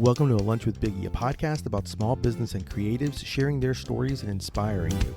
Welcome to A Lunch with Biggie, a podcast about small business and creatives sharing their stories and inspiring you.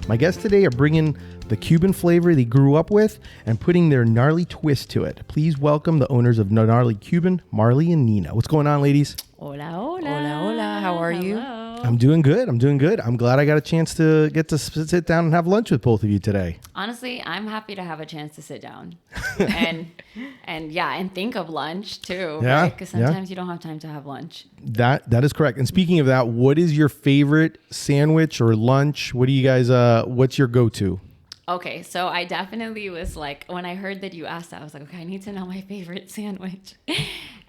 My guests today are bringing the Cuban flavor they grew up with and putting their gnarly twist to it. Please welcome the owners of Gnarly Cuban, Marley and Nina. What's going on, ladies? Hola, hola. Hola, hola. How are you? I'm doing good. I'm glad I got a chance to get to sit down and have lunch with both of you today. Honestly, I'm happy to have a chance to sit down and think of lunch too. Yeah, right? Because sometimes you don't have time to have lunch. That is correct. And speaking of that, what is your favorite sandwich or lunch? What do you guys? What's your go-to? Okay, so I definitely was like, when I heard that you asked that, I was like, okay, I need to know my favorite sandwich.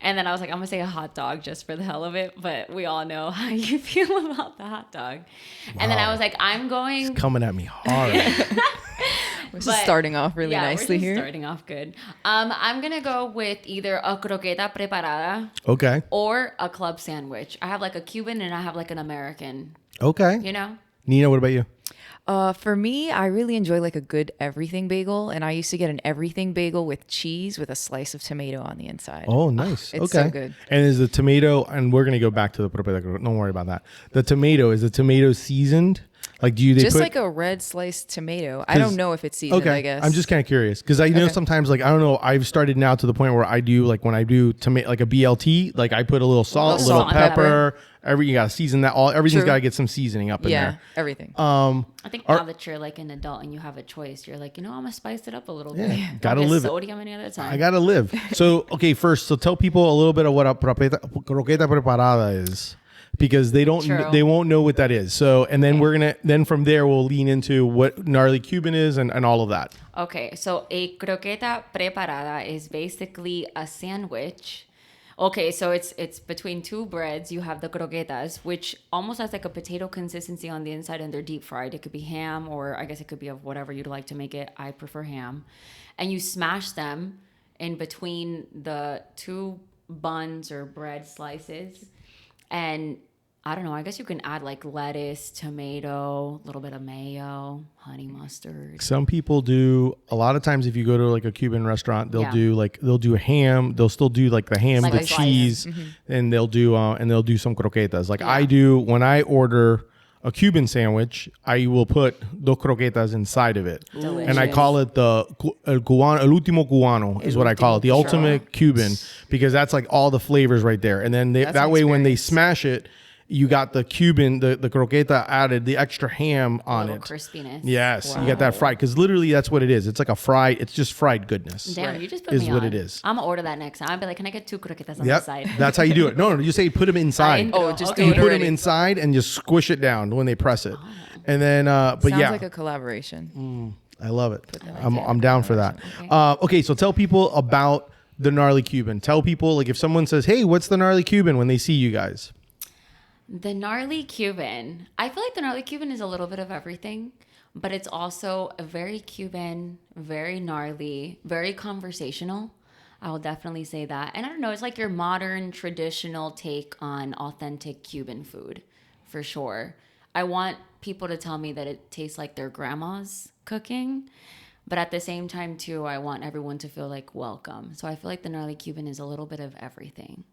And then I was like, I'm going to say a hot dog just for the hell of it. But we all know how you feel about the hot dog. Wow. And then I was like, I'm going... It's coming at me hard. We're just starting off really nicely here. Starting off good. I'm going to go with either a croqueta preparada. Okay. Or a club sandwich. I have like a Cuban and I have like an American. Okay. You know? Nina, what about you? For me, I really enjoy like a good everything bagel, and I used to get an everything bagel with cheese with a slice of tomato on the inside. Oh, nice. It's okay. so good. And is the tomato, and we're going to go back to the propeta, don't worry about that. Is the tomato seasoned? Like, just like a red sliced tomato. I don't know if it's seasoned, okay. I guess. I'm just kind of curious because I know sometimes, like, I don't know, I've started now to the point where I do, like, when I do tomato, like a BLT, like I put a little salt, a little pepper. You got to season that. Everything's got to get some seasoning up in there. Yeah, everything. I think now that you're like an adult and you have a choice, you're like, I'm going to spice it up a little bit. Gotta live sodium any other time. I got to live. So, okay, first, tell people a little bit of what a croqueta preparada is. Because they won't know what that is. So, and then then from there we'll lean into what Gnarly Cuban is and all of that. Okay, so a croqueta preparada is basically a sandwich. Okay, so it's between two breads. You have the croquetas, which almost has like a potato consistency on the inside, and they're deep fried. It could be ham, or I guess it could be of whatever you'd like to make it. I prefer ham. And you smash them in between the two buns or bread slices. And I don't know, I guess you can add like lettuce, tomato, a little bit of mayo, honey mustard. Some people do, a lot of times if you go to like a Cuban restaurant, they'll do a ham, they'll still do like the ham, like the cheese, and they'll do some croquetas. Like I do, when I order a Cuban sandwich, I will put dos croquetas inside of it. Delicious. And I call it el último cubano is what I call it, the ultimate Cuban, because that's like all the flavors right there. And then that way when they smash it, you got the Cuban, the croqueta added, the extra ham on it. Crispiness. Yes, wow. You got that fried, because literally that's what it is. It's like it's just fried goodness. Damn, you just put me on. Is what it is. I'm going to order that next time. I'll be like, can I get two croquetas on the side? That's how you do it. No, you say put them inside. You put them inside and just squish it down when they press it. And then, Sounds like a collaboration. I love it. I'm down for that. Okay, so tell people about the Gnarly Cuban. Tell people, like if someone says, hey, what's the Gnarly Cuban when they see you guys? The Gnarly Cuban. I feel like the Gnarly Cuban is a little bit of everything, but it's also a very Cuban, very gnarly, very conversational. I will definitely say that. And I don't know, it's like your modern, traditional take on authentic Cuban food, for sure. I want people to tell me that it tastes like their grandma's cooking, but at the same time, too, I want everyone to feel like welcome. So I feel like the Gnarly Cuban is a little bit of everything.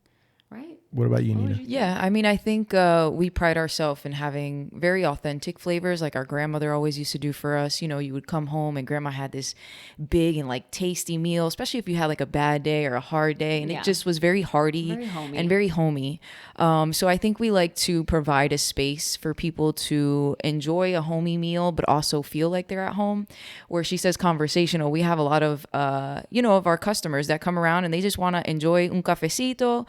Right. What about you, Nina? Yeah, I mean, I think we pride ourselves in having very authentic flavors, like our grandmother always used to do for us. You know, you would come home and grandma had this big and like tasty meal, especially if you had like a bad day or a hard day, and it just was very hearty and very homey. So I think we like to provide a space for people to enjoy a homey meal, but also feel like they're at home. Where she says conversational, we have a lot of of our customers that come around and they just want to enjoy un cafecito,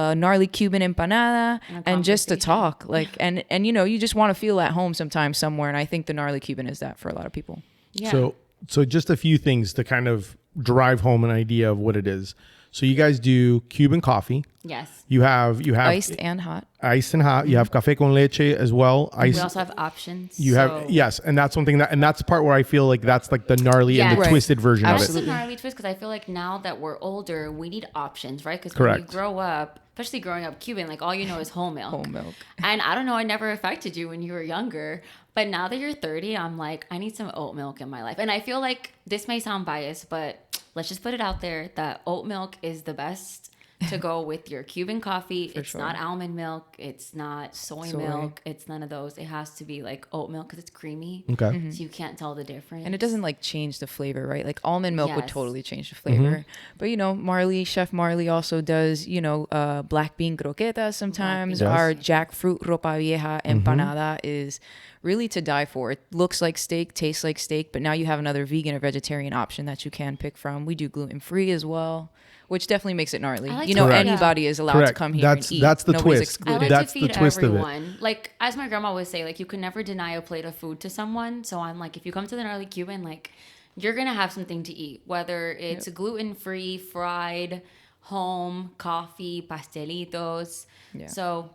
gnarly Cuban empanada, and just to talk, like, and you just want to feel at home sometimes somewhere, and I think the Gnarly Cuban is that for a lot of people. Yeah. So just a few things to kind of drive home an idea of what it is. So you guys do Cuban coffee. Yes. You have iced and hot. Iced and hot. You have café con leche as well. We also have options. And that's something that's the part where I feel like that's like the gnarly and the twisted version of it. That's the gnarly twist, because I feel like now that we're older, we need options, right? Because when you grow up, especially growing up Cuban, like all you know is whole milk. Whole milk. And I don't know, it never affected you when you were younger. But now that you're 30, I'm like, I need some oat milk in my life. And I feel like this may sound biased, but let's just put it out there that oat milk is the best to go with your Cuban coffee. It's not almond milk. It's not soy milk. It's none of those. It has to be like oat milk because it's creamy. Okay. So you can't tell the difference. And it doesn't like change the flavor, right? Like almond milk would totally change the flavor. But, you know, Chef Marley also does, you know, black bean croquetas sometimes. Our jackfruit ropa vieja empanada is really to die for. It looks like steak, tastes like steak, but now you have another vegan or vegetarian option that you can pick from. We do gluten-free as well, which definitely makes it gnarly. Like you know, anybody is allowed to come here and eat. That's the Nobody's twist. excluded. I like That's to feed the twist everyone. of it. Like, as my grandma would say, like, you can never deny a plate of food to someone. So I'm like, if you come to the Gnarly Cuban, like, you're going to have something to eat, whether it's gluten-free, fried, home, coffee, pastelitos. Yeah. So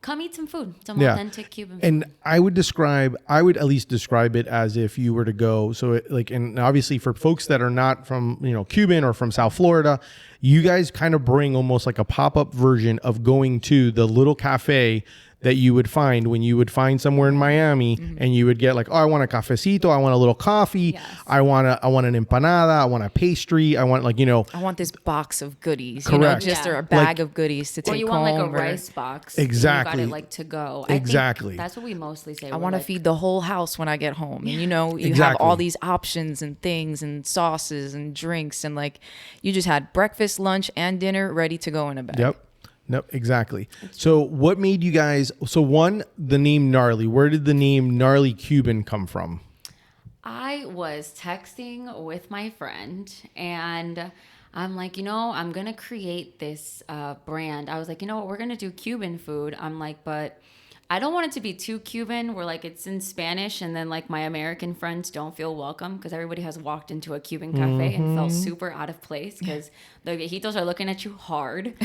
come eat some food, some authentic Cuban food. And I would at least describe it as if you were to go. So it, like, and obviously for folks that are not from, you know, Cuban or from South Florida, you guys kind of bring almost like a pop-up version of going to the little cafe that you would find when you would find somewhere in Miami and you would get like, oh, I want a cafecito, I want a little coffee, I want an empanada, I want a pastry, I want, like, you know, I want this box of goodies, correct, you know, just or a bag of goodies to take home. Or you want like a rice box. Exactly. You got it like to go. Exactly. That's what we mostly say. I want to feed the whole house when I get home. And, you know, you exactly. have all these options and things and sauces and drinks. And like, you just had breakfast, lunch, and dinner ready to go in a bag. Yep. No, exactly. So what made you guys, so one, the name Gnarly, where did the name Gnarly Cuban come from? I was texting with my friend and I'm like, you know, I'm going to create this brand. I was like, you know what, we're going to do Cuban food. I'm like, but I don't want it to be too Cuban where like it's in Spanish and then like my American friends don't feel welcome because everybody has walked into a Cuban cafe and felt super out of place because the viejitos are looking at you hard.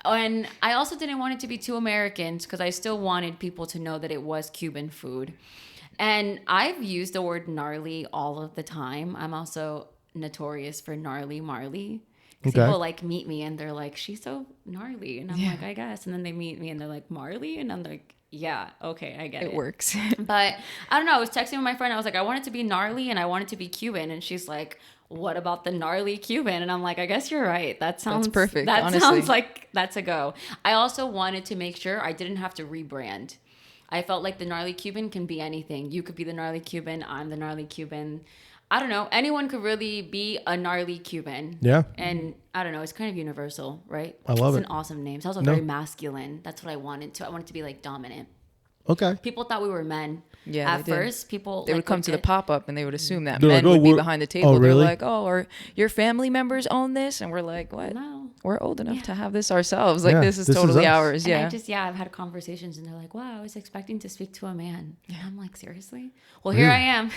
And I also didn't want it to be too American because I still wanted people to know that it was Cuban food. And I've used the word gnarly all of the time. I'm also notorious for gnarly Marley. People like meet me and they're like, she's so gnarly. And I'm like, I guess. And then they meet me and they're like, Marley? And I'm like, yeah, okay, I get it. It works. But I don't know. I was texting with my friend. I was like, I want it to be gnarly and I want it to be Cuban. And she's like, what about the Gnarly Cuban? And I'm like, I guess you're right. That's perfect. That honestly sounds like that's a go. I also wanted to make sure I didn't have to rebrand. I felt like the Gnarly Cuban can be anything. You could be the Gnarly Cuban. I'm the Gnarly Cuban. I don't know. Anyone could really be a Gnarly Cuban. Yeah. And I don't know. It's kind of universal, right? I love it. It's an awesome name. It's also very masculine. That's what I wanted to. I wanted to be like dominant. Okay. People thought we were men. Yeah, at first, people they would come to the pop-up and they would assume that they're men like, would be behind the table. Oh, really? They're like, oh, or your family members own this, and we're like, what? No, we're old enough to have this ourselves. Like this is totally ours. And I've had conversations and they're like, wow, I was expecting to speak to a man. And I'm like, seriously? Well, here I am.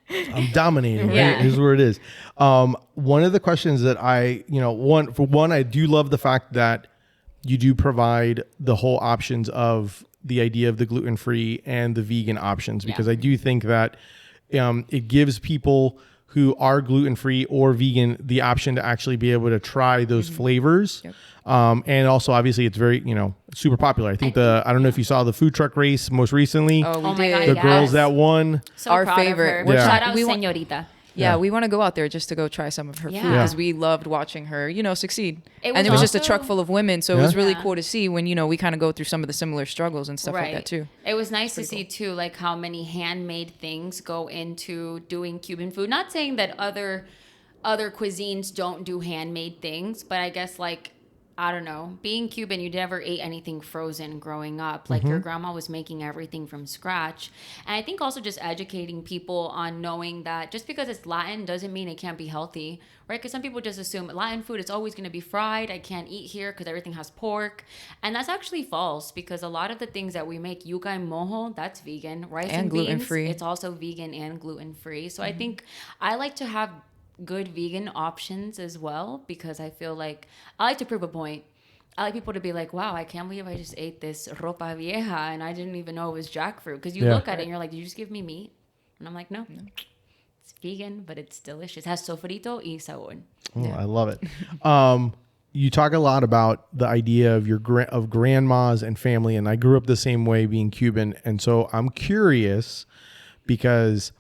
I'm dominating, right? Here's where it is. One of the questions that I do love the fact that you do provide the whole options of the idea of the gluten-free and the vegan options, because I do think that it gives people who are gluten-free or vegan the option to actually be able to try those flavors. Yep. And also, obviously, it's very, super popular. I think I don't know if you saw the food truck race most recently. Oh, we did. The girls that won. So our favorite. Shout out Señorita. Yeah, we want to go out there just to go try some of her food because we loved watching her, succeed. And it was just a truck full of women, so it was really cool to see when, we kind of go through some of the similar struggles and stuff like that too. It was nice to see too, like how many handmade things go into doing Cuban food. Not saying that other cuisines don't do handmade things, but I guess like, I don't know, being Cuban, you never ate anything frozen growing up. Like your grandma was making everything from scratch. And I think also just educating people on knowing that just because it's Latin doesn't mean it can't be healthy, right? Because some people just assume Latin food is always going to be fried. I can't eat here because everything has pork. And that's actually false because a lot of the things that we make, yuca and mojo, that's vegan. Rice and gluten-free. It's also vegan and gluten-free. So I think I like to have good vegan options as well because I feel like I like to prove a point. I like people to be like, wow, I can't believe I just ate this ropa vieja and I didn't even know it was jackfruit, because you look at it and you're like, did you just give me meat? And I'm like, no. It's vegan, but it's delicious. It has sofrito y sabor. Oh, I love it. You talk a lot about the idea of of grandmas and family, and I grew up the same way being Cuban, and so I'm curious because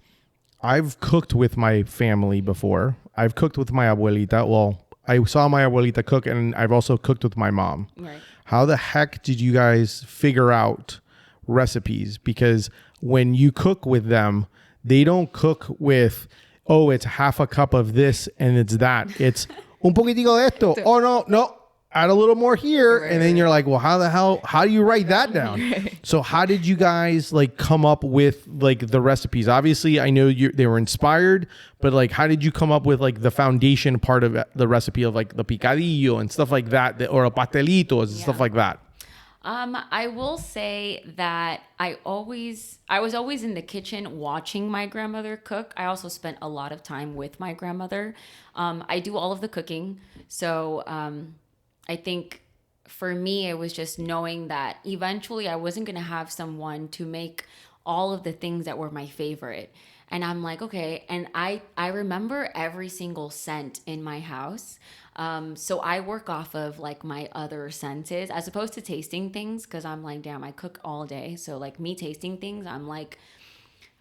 I've cooked with my family before. I've cooked with my abuelita. Well, I saw my abuelita cook, and I've also cooked with my mom. Right. How the heck did you guys figure out recipes? Because when you cook with them, they don't cook with, oh, it's half a cup of this and it's that. It's un poquitico de esto. Oh, no. Add a little more here. Right, and then you're like, well, how do you write that down? Right. So how did you guys like come up with like the recipes? Obviously, I know they were inspired, but like, how did you come up with like the foundation part of the recipe of like the picadillo and stuff like that, or a pastelitos and stuff like that? I will say that I was always in the kitchen watching my grandmother cook. I also spent a lot of time with my grandmother. I do all of the cooking. So I think for me, it was just knowing that eventually I wasn't going to have someone to make all of the things that were my favorite. And I'm like, okay. And I remember every single scent in my house. So I work off of like my other senses as opposed to tasting things, because I'm like, damn, I cook all day. So like me tasting things, I'm like,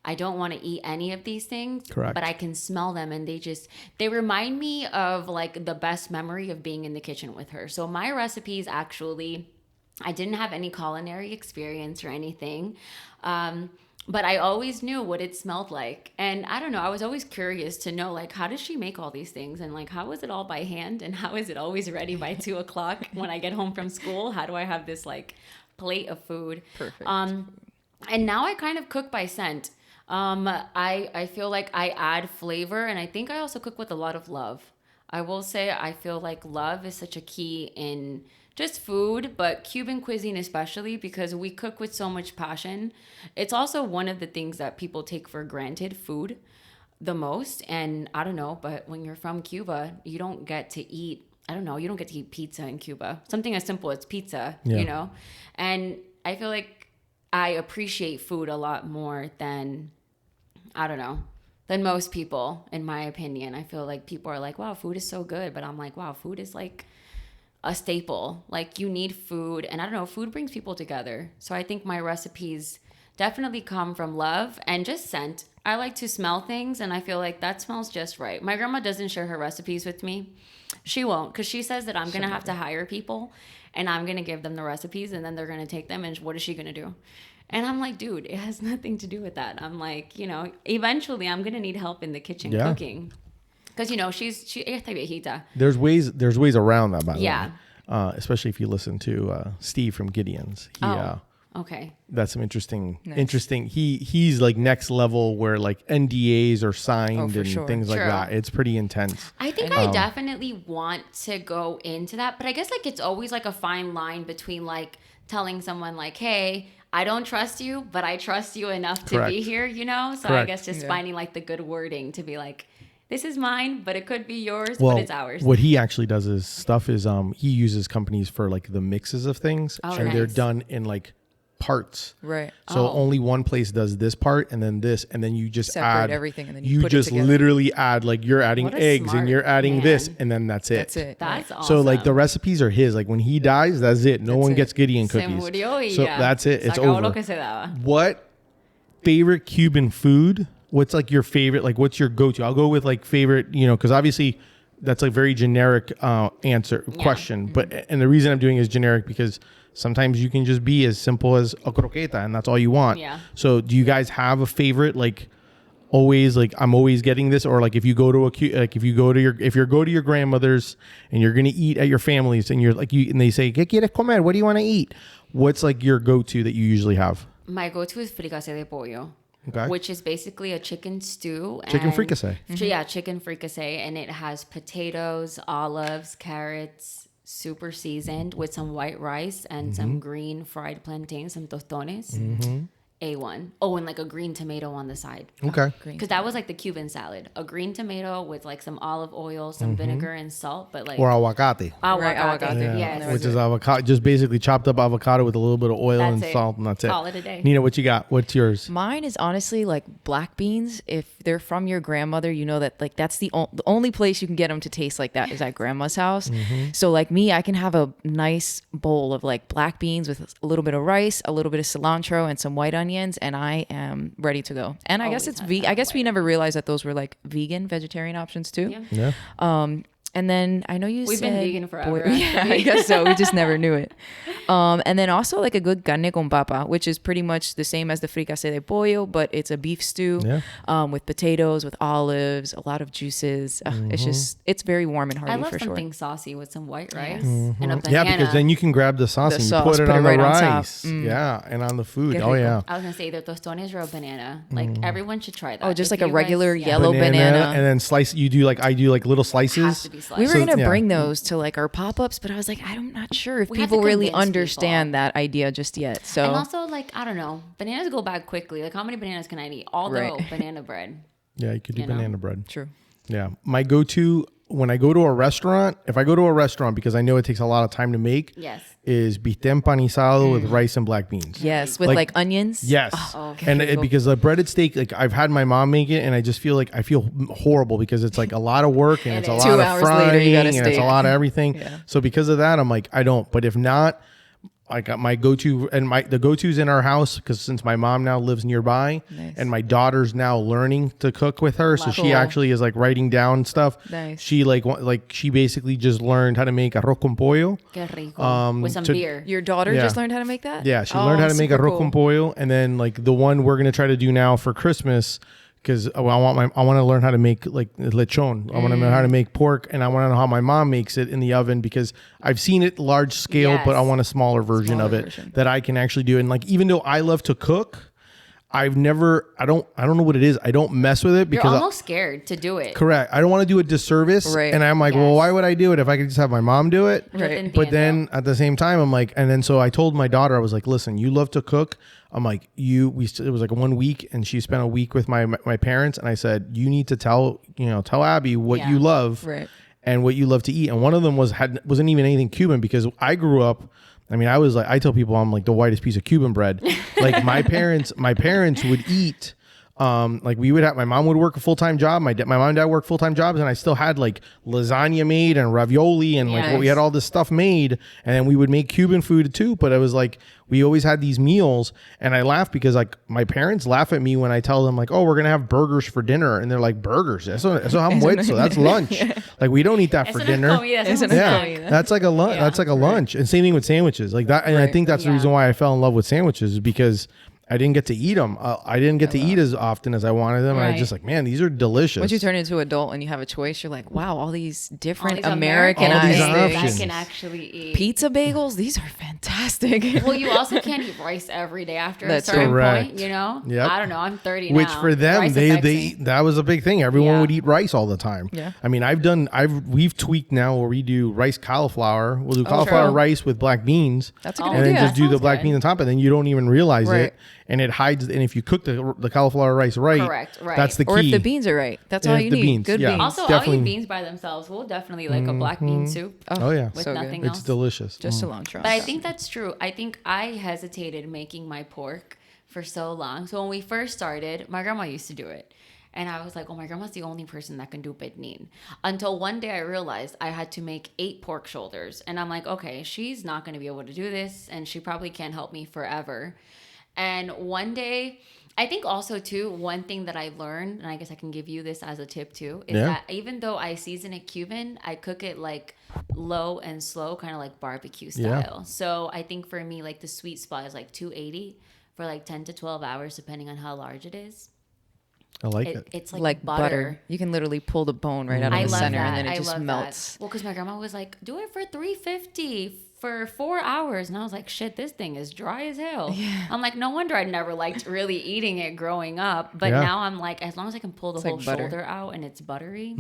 I don't want to eat any of these things. Correct. But I can smell them, and they remind me of like the best memory of being in the kitchen with her. So my recipes, actually, I didn't have any culinary experience or anything. But I always knew what it smelled like. And I don't know, I was always curious to know, like, how does she make all these things? And like, how is it all by hand? And how is it always ready by 2:00 when I get home from school? How do I have this like plate of food? Perfect. And now I kind of cook by scent. I feel like I add flavor, and I think I also cook with a lot of love. I will say I feel like love is such a key in just food, but Cuban cuisine especially, because we cook with so much passion. It's also one of the things that people take for granted, food, the most. And I don't know, but when you're from Cuba, you don't get to eat, you don't get to eat pizza in Cuba. Something as simple as pizza, you know? And I feel like I appreciate food a lot more than most people, in my opinion. I feel like people are like, wow, food is so good. But I'm like, wow, food is like a staple. Like, you need food. And I don't know, food brings people together. So I think my recipes definitely come from love and just scent. I like to smell things, and I feel like that smells just right. My grandma doesn't share her recipes with me. She won't, because she says that I'm going to have to hire people, and I'm going to give them the recipes, and then they're going to take them, and what is she going to do? And I'm like, dude, it has nothing to do with that. I'm like, eventually I'm going to need help in the kitchen cooking. Because, she está viejita. There's ways around that, by the way. Yeah. Especially if you listen to Steve from Gideon's. Okay. That's some interesting. He's like next level, where like NDAs are signed and things like that. It's pretty intense. I think I definitely want to go into that, but I guess like it's always like a fine line between like telling someone like, hey, I don't trust you, but I trust you enough to be here, So I guess just finding like the good wording to be like, this is mine, but it could be yours, but it's ours. What he actually does is he uses companies for like the mixes of things, and they're done in like parts. Right. So only one place does this part, and then this, and then you just separate everything, and then you put just it together. Literally add, like, you're adding eggs and you're adding this, and then that's it. That's it. That's awesome. So like the recipes are his. Like when he dies, that's it. No one gets Gideon cookies. So that's it. It's over. What favorite Cuban food? What's like your favorite? Like what's your go-to? I'll go with like favorite. Because obviously that's a very generic question. But and the reason I'm doing is generic because sometimes you can just be as simple as a croqueta, and that's all you want. Yeah. So do you guys have a favorite? Like always, like I'm always getting this, or like if you go to if you go to your grandmother's and you're gonna eat at your family's, and you're like and they say, ¿Qué quieres comer? What do you want to eat? What's like your go-to that you usually have? My go-to is fricassé de pollo. Okay. Which is basically a chicken stew. Chicken fricassé. Yeah, chicken fricassé. And it has potatoes, olives, carrots, super seasoned with some white rice and some green fried plantains, some tostones. A1. Oh, and like a green tomato on the side. Okay. Because that was like the Cuban salad. A green tomato with like some olive oil, some vinegar and salt, but like... Or aguacate. Aguacate, yes. Which is avocado, just basically chopped up avocado with a little bit of oil and salt, and that's it. Call it a day. Nina, what you got? What's yours? Mine is honestly like black beans. If they're from your grandmother, you know that like that's the only place you can get them to taste like that is at grandma's house. So like me, I can have a nice bowl of like black beans with a little bit of rice, a little bit of cilantro, and some white onion. onions, and I am ready to go. And I guess Always it's has that I guess we flavor. never realized that those were like vegetarian options too. Yeah. Yeah. And then I know you We've said been vegan forever, Yeah, I guess so. We just never knew it. And then also like a good carne con papa, which is pretty much the same as the fricassé de pollo, but it's a beef stew with potatoes, with olives, a lot of juices. It's very warm and hearty I love for something sure. saucy with some white rice Mm-hmm. and a banana. Yeah, because then you can grab the sauce and you sauce, put it put on it right the on top. rice. Yeah, and on the food. Qué Oh, rico. yeah. I was gonna say either tostones or a banana. Like everyone should try that. Oh, just If like a you regular guys- yellow banana. And then slice. I do like little Has slices. to be We sliced. were gonna yeah. bring those to like our pop-ups, but I was like, I'm not sure if We have to people really convince understand people. that idea just yet. So And also, like, I don't know, bananas go bad quickly. Like, how many bananas can I eat? Although Right. banana bread. Yeah, you could do You know? banana bread. true. Yeah. My go-to when I go to a restaurant, if I go to a restaurant, because I know it takes a lot of time to make, Yes. is bistec empanizado with rice and black beans. Yes, with Like- like onions. Yes. Oh, And okay. because the breaded steak, like I've had my mom make it and I just feel like I feel horrible because it's like a lot of work and It it's a is. lot 2 of hours frying later, you got a and it's a steak. lot of everything. Yeah. So because of that, I'm like, I don't. But if not, I got my go-to and the go-tos in our house because since my mom now lives nearby Nice. and my daughter's now learning to cook with her, so Love she it. actually is like writing down stuff. Nice. She like she basically just learned how to make arroz con pollo. Qué rico. With some to- beer. Your daughter Yeah. just learned how to make that? Yeah, she learned how to make super arroz con pollo, and then like the one we're gonna try to do now for Christmas, because I want to learn how to make like lechon. I want to know how to make pork, and I want to know how my mom makes it in the oven because I've seen it large scale, but I Yes. want a smaller version of Smaller it version. that I can actually do. And like even though I love to cook, I don't know what it is. I don't mess with it You're because almost scared to do it. correct. I don't want to do a disservice, Right. and I'm like, Yes. well, why would I do it if I could just have my mom do it? Yo te Right. But entiendo. then at the same time, I'm like, and then so I told my daughter, I was like, listen, you love to cook. I'm like, it was like 1 week, and she spent a week with my parents, and I said, you need to tell Abby what Yeah. you love, Right. and what you love to eat. And one of them wasn't even anything Cuban because I grew up. I mean, I was like, I tell people I'm like the whitest piece of Cuban bread. Like my parents would eat. Like we would have, my mom would work a full-time job. My mom and dad worked full-time jobs, and I still had like lasagna made and ravioli and like we had all this stuff made, and then we would make Cuban food too. But it was like, we always had these meals, and I laugh because like my parents laugh at me when I tell them like, oh, we're going to have burgers for dinner. And they're like, burgers? Eso almuerzo, that's lunch. Like we don't eat that for Eso no es dinner. comida, eso es Eso un no es Yeah, snack. comida. that's like a lunch. Yeah. That's like a lunch, and same thing with sandwiches, like that. And I Right. think that's the Yeah. reason why I fell in love with sandwiches is because I didn't get to eat them. I didn't get to eat as often as I wanted them. And I Right. was just like, man, these are delicious. Once you turn into an adult and you have a choice, you're like, wow, all these different these Americanized All these things that I options. can actually eat. pizza bagels. These are fantastic. Well, you also can't eat rice every day after That's a certain correct. point, you know? Yep. I don't know. I'm 30 Which now. for them, Rice they affects me. that was a big thing. Everyone Yeah. would eat rice all the time. Yeah. I mean, we've tweaked now where we do rice cauliflower. We'll do cauliflower true. rice with black beans. That's a Oh, good and then idea. just do the Sounds black good. beans on top, and then you don't even realize Right. it, and it hides. And if you cook the cauliflower rice right, Correct, right. that's the key. Or if the beans are right. That's Yeah, all if you the need. beans, Good yeah. beans. Also, I'll Definitely. eat beans by themselves. We'll definitely like a black bean soup Oh yeah, with So good. nothing it's else. delicious. Just cilantro. But I think that's true. I think I hesitated making my pork for so long. So when we first started, my grandma used to do it. And I was like, oh, my grandma's the only person that can do pernil. Until one day I realized I had to make 8 pork shoulders. And I'm like, okay, she's not going to be able to do this. And she probably can't help me forever. And one day, I think also too, one thing that I learned, and I guess I can give you this as a tip too, is Yeah. that even though I season it Cuban, I cook it like low and slow, kind of like barbecue Yeah. style. So I think for me, like the sweet spot is like 280 for like 10 to 12 hours, depending on how large it is. I like it. It's like butter. You can literally pull the bone right out of I the love center that. and then it I just love melts. that. Well, because my grandma was like, do it for 350 for 4 hours. And I was like, shit, this thing is dry as hell. Yeah. I'm like, no wonder I never liked really eating it growing up. But Yeah. now I'm like, as long as I can pull the It's whole like butter. shoulder out and it's buttery,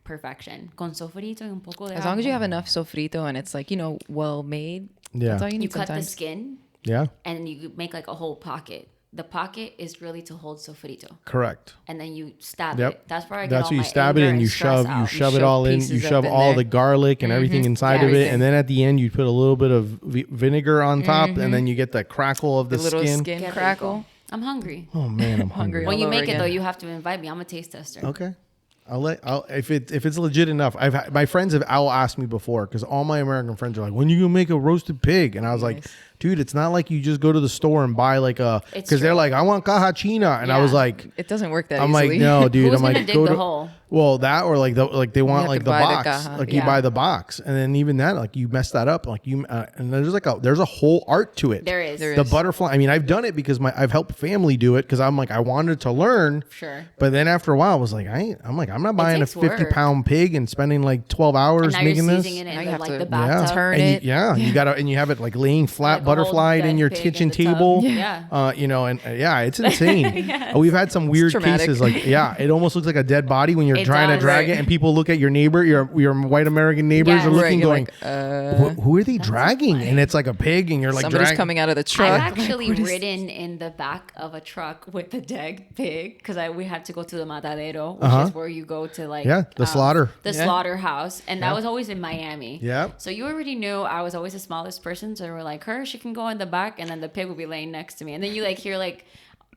perfection. Con sofrito y un poco de As long as you ajo. have enough sofrito and it's like, well made. Yeah. That's all you need You cut the sometimes. skin Yeah, and you make like a whole pocket. The pocket is really to hold sofrito. correct. And then you stab Yep. it. That's where I get That's all what you my stab it anger and you stress shove out. it shove all in. You pieces up shove in all there. the garlic and everything inside of it, Everything. and then at the end you put a little bit of vinegar on top, and then you get the crackle of the The little skin. skin Qué crackle. rico. I'm hungry. Oh man, I'm hungry. When all you over make it again. though, you have to invite me. I'm a taste tester. Okay. If it's legit enough. My friends have asked me before because all my American friends are like, when you gonna make a roasted pig? And I was like, dude, it's not like you just go to the store and buy like because they're like, I want caja china. And I was like, it doesn't work that I'm easily. like, no, dude. Who's I'm like, gonna dig the hole? Well, that or like they want like the buy the box, caja. like you buy the box, and then even that, like you mess that up, like you and there's a whole art to it. There is. The butterfly. I mean, I've done it because I've helped family do it because I'm like I wanted to learn. Sure. But then after a while, I was like, I'm not buying a takes work. 50-pound pig and spending like 12 hours And now making you're this. seasoning it Now in you have like to the bathtub. turn And it. you gotta, and you have it like laying flat, Like a whole butterflied in dead your pig kitchen in the tub. table. Yeah. You know, and it's insane. We've had some weird traumatic. cases. Like, it almost looks like a dead body when you're It trying to does. drag it, and people look at your neighbor, your white American neighbors Yes. are Right, looking, you're going, like, who are they dragging? And it's like a pig, and you're like, somebody's coming out of the truck. I've actually ridden in the back of a truck with the dead pig because we had to go to the matadero, which is where you go to like the slaughter. the slaughterhouse, and that was always in Miami. Yeah. So you already knew I was always the smallest person, so they were like, she can go in the back, and then the pig would be laying next to me, and then you like hear like.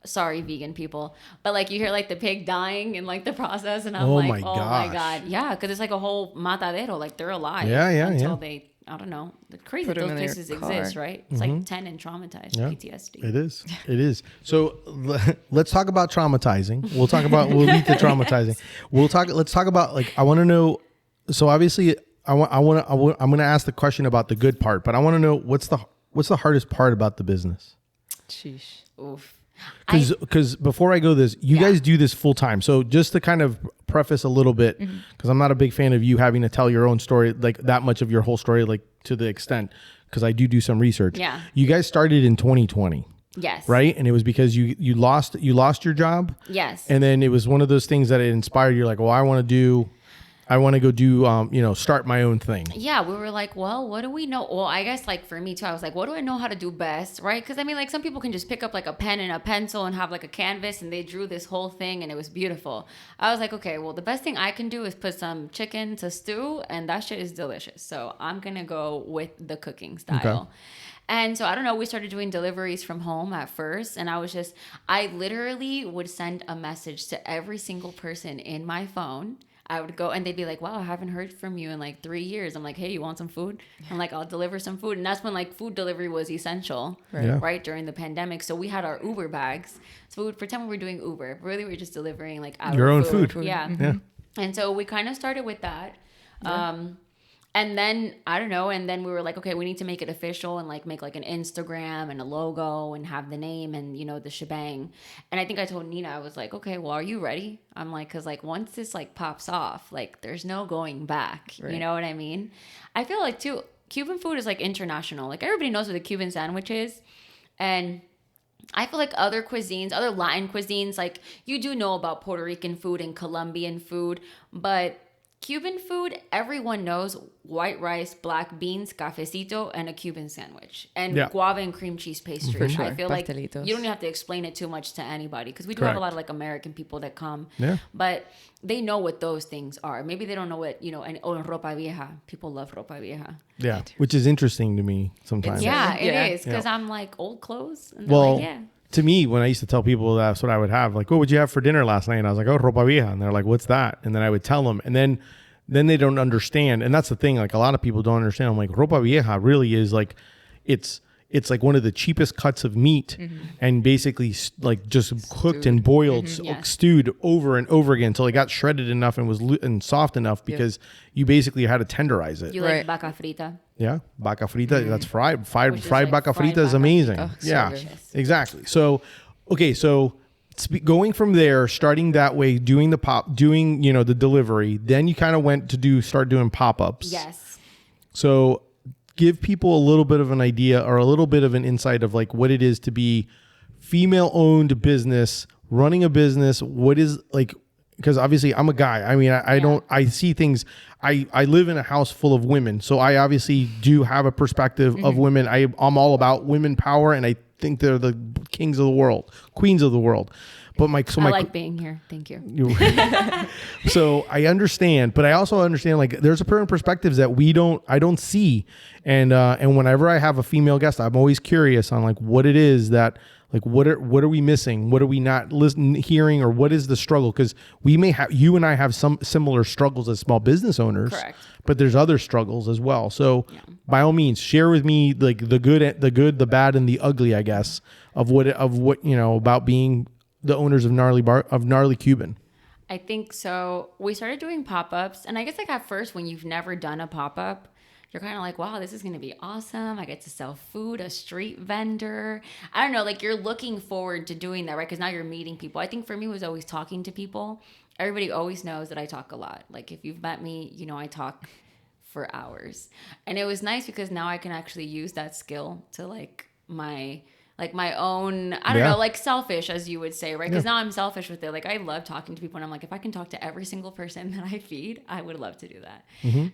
Sorry, vegan people, but like you hear like the pig dying in like the process, and I'm Oh like, my oh gosh. my god, yeah, because it's like a whole matadero, like they're alive, Yeah, until they, I don't know, the crazy Put 'em those in their places car. exist, right? It's like 10 and traumatized PTSD. It is. So let's talk about traumatizing. We'll lead to traumatizing. Let's talk about like, I want to know. So obviously I'm going to ask the question about the good part, but I want to know what's the hardest part about the business? Sheesh. Oof. Because before I go this, you guys do this full time. So just to kind of preface a little bit, because I'm not a big fan of you having to tell your own story, like that much of your whole story, like to the extent, because I do some research. Yeah. You guys started in 2020. Yes. Right. And it was because you lost your job. Yes. And then it was one of those things that it inspired you, like, well, I want to go do, start my own thing. Yeah, we were like, well, what do we know? Well, I guess like for me too, I was like, what do I know how to do best, right? Because I mean, like some people can just pick up like a pen and a pencil and have like a canvas and they drew this whole thing and it was beautiful. I was like, okay, well, the best thing I can do is put some chicken to stew and that shit is delicious. So I'm going to go with the cooking style. Okay. And so I don't know, we started doing deliveries from home at first. And I literally would send a message to every single person in my phone. I would go and they'd be like, wow, I haven't heard from you in like 3 years. I'm like, hey, you want some food? I'm like, I'll deliver some food. And that's when like food delivery was essential, right? During the pandemic. So we had our Uber bags. So we would pretend we were doing Uber. Really, we were just delivering like our own food. Yeah. Mm-hmm. And so we kind of started with that. Yeah. And then, I don't know, and then we were like, okay, we need to make it official and like make like an Instagram and a logo and have the name and, the shebang. And I think I told Nina, I was like, okay, well, are you ready? I'm like, because like once this like pops off, like there's no going back. Right. You know what I mean? I feel like too, Cuban food is like international. Like everybody knows what a Cuban sandwich is. And I feel like other cuisines, other Latin cuisines, like you do know about Puerto Rican food and Colombian food, but Cuban food, everyone knows white rice, black beans, cafecito, and a Cuban sandwich. And guava and cream cheese pastry. For sure. I feel like Pastelitos. you don't have to explain it too much to anybody because we do have a lot of like American people that come. Yeah. But they know what those things are. Maybe they don't know what, and ropa vieja. People love ropa vieja. Yeah. Which is interesting to me sometimes. Yeah, it is. Because I'm like, old clothes? And they're like, yeah. To me, when I used to tell people that's what I would have, like, what would you have for dinner last night? And I was like, oh, ropa vieja. And they're like, what's that? And then I would tell them. And then they don't understand. And that's the thing. Like a lot of people don't understand. I'm like, ropa vieja really is like, it's like one of the cheapest cuts of meat and basically like just cooked and boiled, stewed over and over again until it got shredded enough and was and soft enough because you basically had to tenderize it. You like vaca frita? Yeah, vaca frita. That's fried. Fried like vaca frita is amazing. Oh, yeah, so exactly. So, okay, so going from there, starting that way, doing the delivery, then you kind of start doing pop-ups. Yes. So give people a little bit of an idea or a little bit of an insight of like what it is to be female-owned business, running a business. What is like, because obviously I'm a guy. I mean, I see things. I live in a house full of women, so I obviously do have a perspective of women. I'm all about women power, and I think they're the kings of the world, queens of the world. But I like being here. Thank you. So I understand, but I also understand like there's certain perspectives that I don't see, and whenever I have a female guest, I'm always curious on like what it is that Like what are we missing? What are we not hearing, or what is the struggle? Because we may have, you and I have some similar struggles as small business owners. Correct. But there's other struggles as well. So by all means, share with me like the good, the bad, and the ugly, I guess, of what about being the owners of Gnarly Cuban. I think so. We started doing pop-ups, and I guess like at first when you've never done a pop-up, you're kind of like, wow, this is going to be awesome. I get to sell food, a street vendor. I don't know, like you're looking forward to doing that, right? Because now you're meeting people. I think for me it was always talking to people. Everybody always knows that I talk a lot. Like if you've met me, I talk for hours. And it was nice because now I can actually use that skill to my own, I don't know, like selfish, as you would say, right? Because now I'm selfish with it. Like I love talking to people, and I'm like, if I can talk to every single person that I feed, I would love to do that.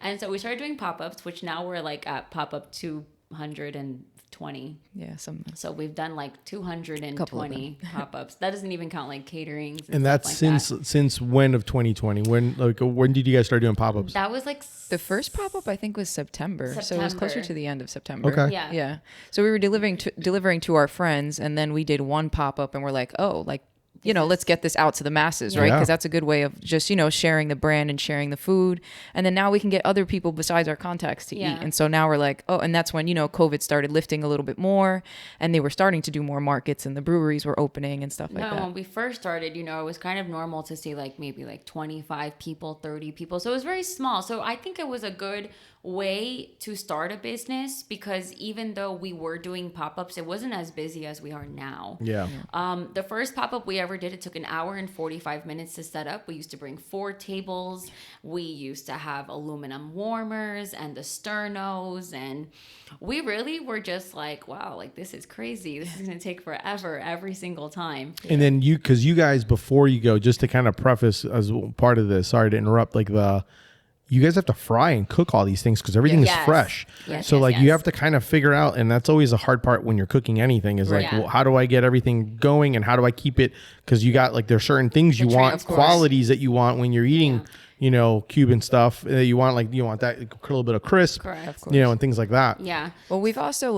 And so we started doing pop-ups, which now we're like at pop-up 220. Yeah, So we've done like 220 pop-ups. That doesn't even count like caterings. And that's since when of 2020? When did you guys start doing pop-ups? That was like the first pop-up I think was September. So it was closer to the end of September. Okay. Yeah. So we were delivering to our friends, and then we did one pop-up, and we're like, oh, like, let's get this out to the masses, right? Because that's a good way of just, sharing the brand and sharing the food. And then now we can get other people besides our contacts to eat. And so now we're like, oh, and that's when, COVID started lifting a little bit more, and they were starting to do more markets, and the breweries were opening and stuff like that. When we first started, it was kind of normal to see like maybe like 25 people, 30 people. So it was very small. So I think it was a good way to start a business, because even though we were doing pop-ups, it wasn't as busy as we are now. The first pop-up we ever did, it took an hour and 45 minutes to set up. We used to bring 4 tables. We used to have aluminum warmers and the sternos, and we really were just like, wow, like this is crazy. This is going to take forever every single time. And then because you guys, before you go, just to kind of preface as part of this, sorry to interrupt, like you guys have to fry and cook all these things because everything is fresh. So you have to kind of figure out, and that's always a hard part when you're cooking anything is like, well, how do I get everything going and how do I keep it? Because you got like, there's certain things you want, qualities that you want when you're eating, Cuban stuff. You want that a little bit of crisp, and things like that. Yeah. Well, we've also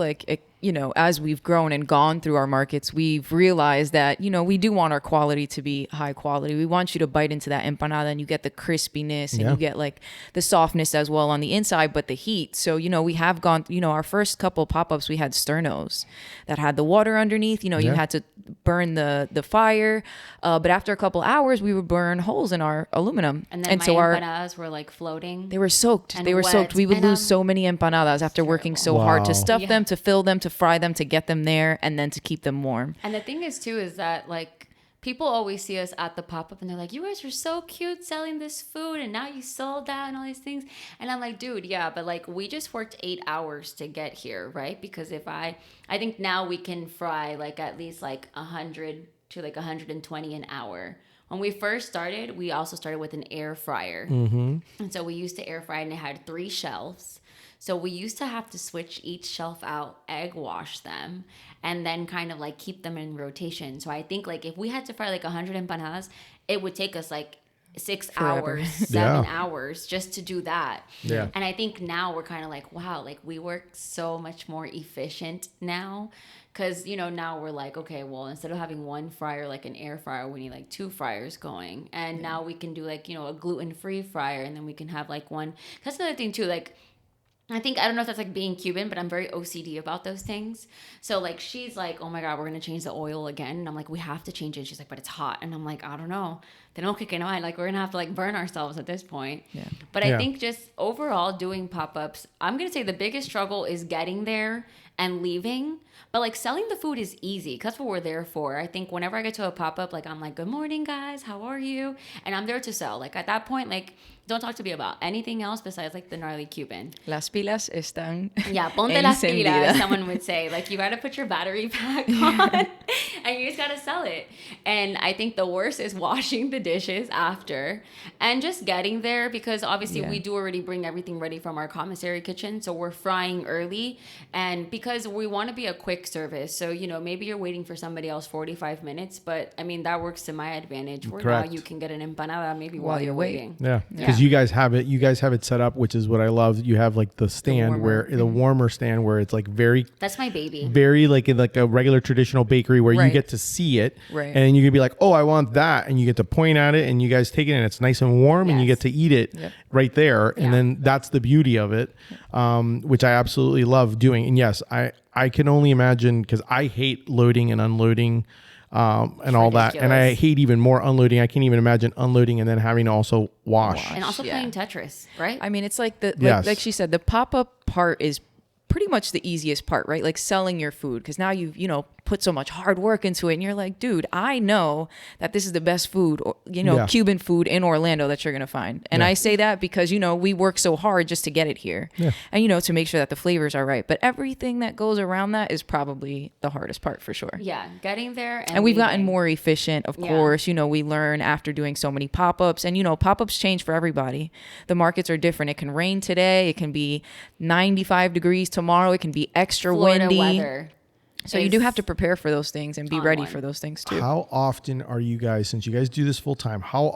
as we've grown and gone through our markets, we've realized that, we do want our quality to be high quality. We want you to bite into that empanada and you get the crispiness and you get like the softness as well on the inside, but the heat. So, we have gone, our first couple pop-ups, we had sternos that had the water underneath, you had to burn the fire. But after a couple hours, we would burn holes in our aluminum. And then so our empanadas were like floating. They were soaked. They were soaked. We would lose so many empanadas after working so hard to stuff them, to fill them, to fry them, to get them there, and then to keep them warm. And the thing is too is that like people always see us at the pop-up and they're like, you guys are so cute selling this food and now you sold out and all these things. And I'm like, dude, yeah, but like we just worked 8 hours to get here, right? Because if I think now we can fry like at least like 100 to like 120 an hour. When we first started, we also started with an air fryer. And so we used to air fry, and it had 3 shelves. So we used to have to switch each shelf out, egg wash them, and then kind of like keep them in rotation. So I think like if we had to fry like 100 empanadas, it would take us like 6 hours, 7 hours just to do that. And I think now we're kind of like, wow, like we work so much more efficient now. Because, now we're like, okay, well, instead of having one fryer, like an air fryer, we need like 2 fryers going. And now we can do like, a gluten-free fryer. And then we can have like one. That's another thing too. Like, I don't know if that's like being Cuban, but I'm very OCD about those things. So like, she's like, oh my God, we're going to change the oil again. And I'm like, we have to change it. She's like, but it's hot. And I'm like, I don't know. Then okay, like we're going to have to like burn ourselves at this point. But I think just overall doing pop-ups, I'm going to say the biggest struggle is getting there and leaving. But like selling the food is easy because that's what we're there for. I think whenever I get to a pop-up, like I'm like, good morning, guys. How are you? And I'm there to sell. Like at that point, like don't talk to me about anything else besides like the Gnarly Cuban. Las pilas están ponte las pilas, someone would say. Like you got to put your battery pack on and you just got to sell it. And I think the worst is washing the dishes after and just getting there because obviously we do already bring everything ready from our commissary kitchen. So we're frying early. And because because we want to be a quick service. So, you know, maybe you're waiting for somebody else 45 minutes, but I mean, that works to my advantage where now you can get an empanada maybe while you're waiting. Yeah. Because you guys have it set up, which is what I love. You have like the stand the warmer stand where it's like that's my baby. Very like in like a regular traditional bakery where you get to see it. Right. And you can be like, oh, I want that. And you get to point at it and you guys take it and it's nice and warm and you get to eat it right there. And then that's the beauty of it, which I absolutely love doing. And yes, I can only imagine because I hate loading and unloading and all that. And I hate even more unloading. I can't even imagine unloading and then having to also wash. And also playing Tetris, right? I mean, it's like like she said, the pop-up part is pretty much the easiest part, right? Like selling your food, because now you've, you know, put so much hard work into it and you're like, dude, I know that this is the best food, or, you know, Cuban food in Orlando that you're going to find. And I say that because, you know, we work so hard just to get it here and, you know, to make sure that the flavors are right. But everything that goes around that is probably the hardest part for sure. Yeah. Getting there. And we've gotten more efficient, of course. You know, we learn after doing so many pop-ups, and, you know, pop-ups change for everybody. The markets are different. It can rain today. It can be 95 degrees tomorrow. It can be extra windy. Weather. So you do have to prepare for those things and be ready for those things too. How often are you guys, since you guys do this full time, how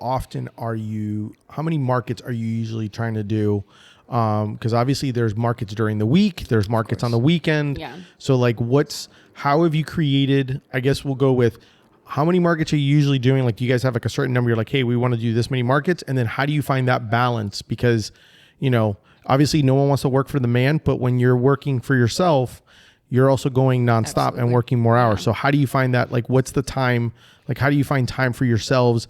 many markets are you usually trying to do? Because obviously there's markets during the week, there's markets on the weekend. Yeah. So like how have you created, I guess we'll go with, how many markets are you usually doing? Like, do you guys have like a certain number? You're like, hey, we want to do this many markets. And then how do you find that balance? Because, you know, obviously no one wants to work for the man, but when you're working for yourself, you're also going nonstop and working more hours. So how do you find that? Like, what's the time? Like, how do you find time for yourselves,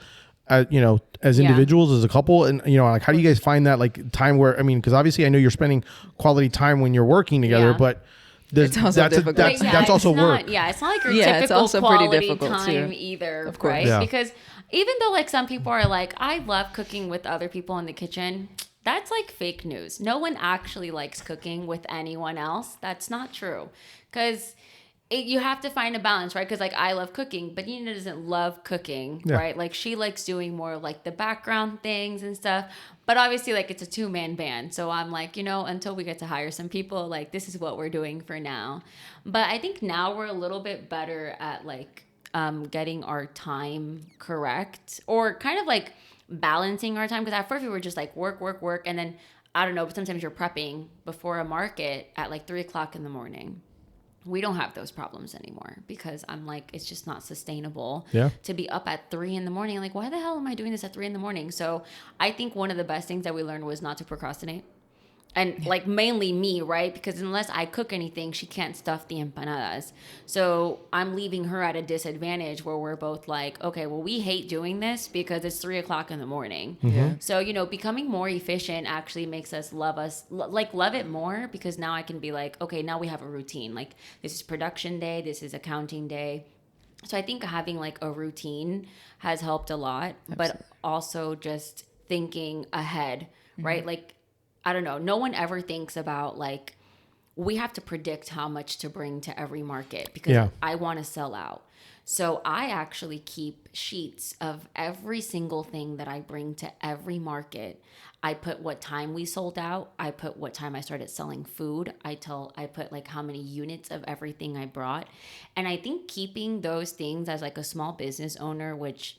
you know, as individuals, as a couple? And, you know, like, how do you guys find that like time where, I mean, because obviously I know you're spending quality time when you're working together, but that's also work. Yeah, it's not like your typical it's also quality pretty difficult time too. either, of course. right? Yeah. Because even though like some people are like, I love cooking with other people in the kitchen, that's like fake news. No one actually likes cooking with anyone else. That's not true. Because you have to find a balance, right? Because like I love cooking, but Nina doesn't love cooking, right? Like she likes doing more like the background things and stuff. But obviously like it's a 2-man band. So I'm like, you know, until we get to hire some people, like this is what we're doing for now. But I think now we're a little bit better at like getting our time correct, or kind of like balancing our time. Because at first we were just like work. And then I don't know, but sometimes you're prepping before a market at like 3:00 in the morning. We don't have those problems anymore because I'm like, it's just not sustainable to be up at 3 in the morning. Like, why the hell am I doing this at 3 in the morning? So I think one of the best things that we learned was not to procrastinate. And like mainly me, right? Because unless I cook anything, she can't stuff the empanadas. So I'm leaving her at a disadvantage where we're both like, okay, well, we hate doing this because it's 3:00 in the morning. Mm-hmm. So, you know, becoming more efficient actually makes us love it more, because now I can be like, okay, now we have a routine. Like this is production day. This is accounting day. So I think having like a routine has helped a lot, but also just thinking ahead, right? Like, I don't know. No one ever thinks about like, we have to predict how much to bring to every market because I want to sell out. So I actually keep sheets of every single thing that I bring to every market. I put what time we sold out. I put what time I started selling food. I put like how many units of everything I brought. And I think keeping those things as like a small business owner, which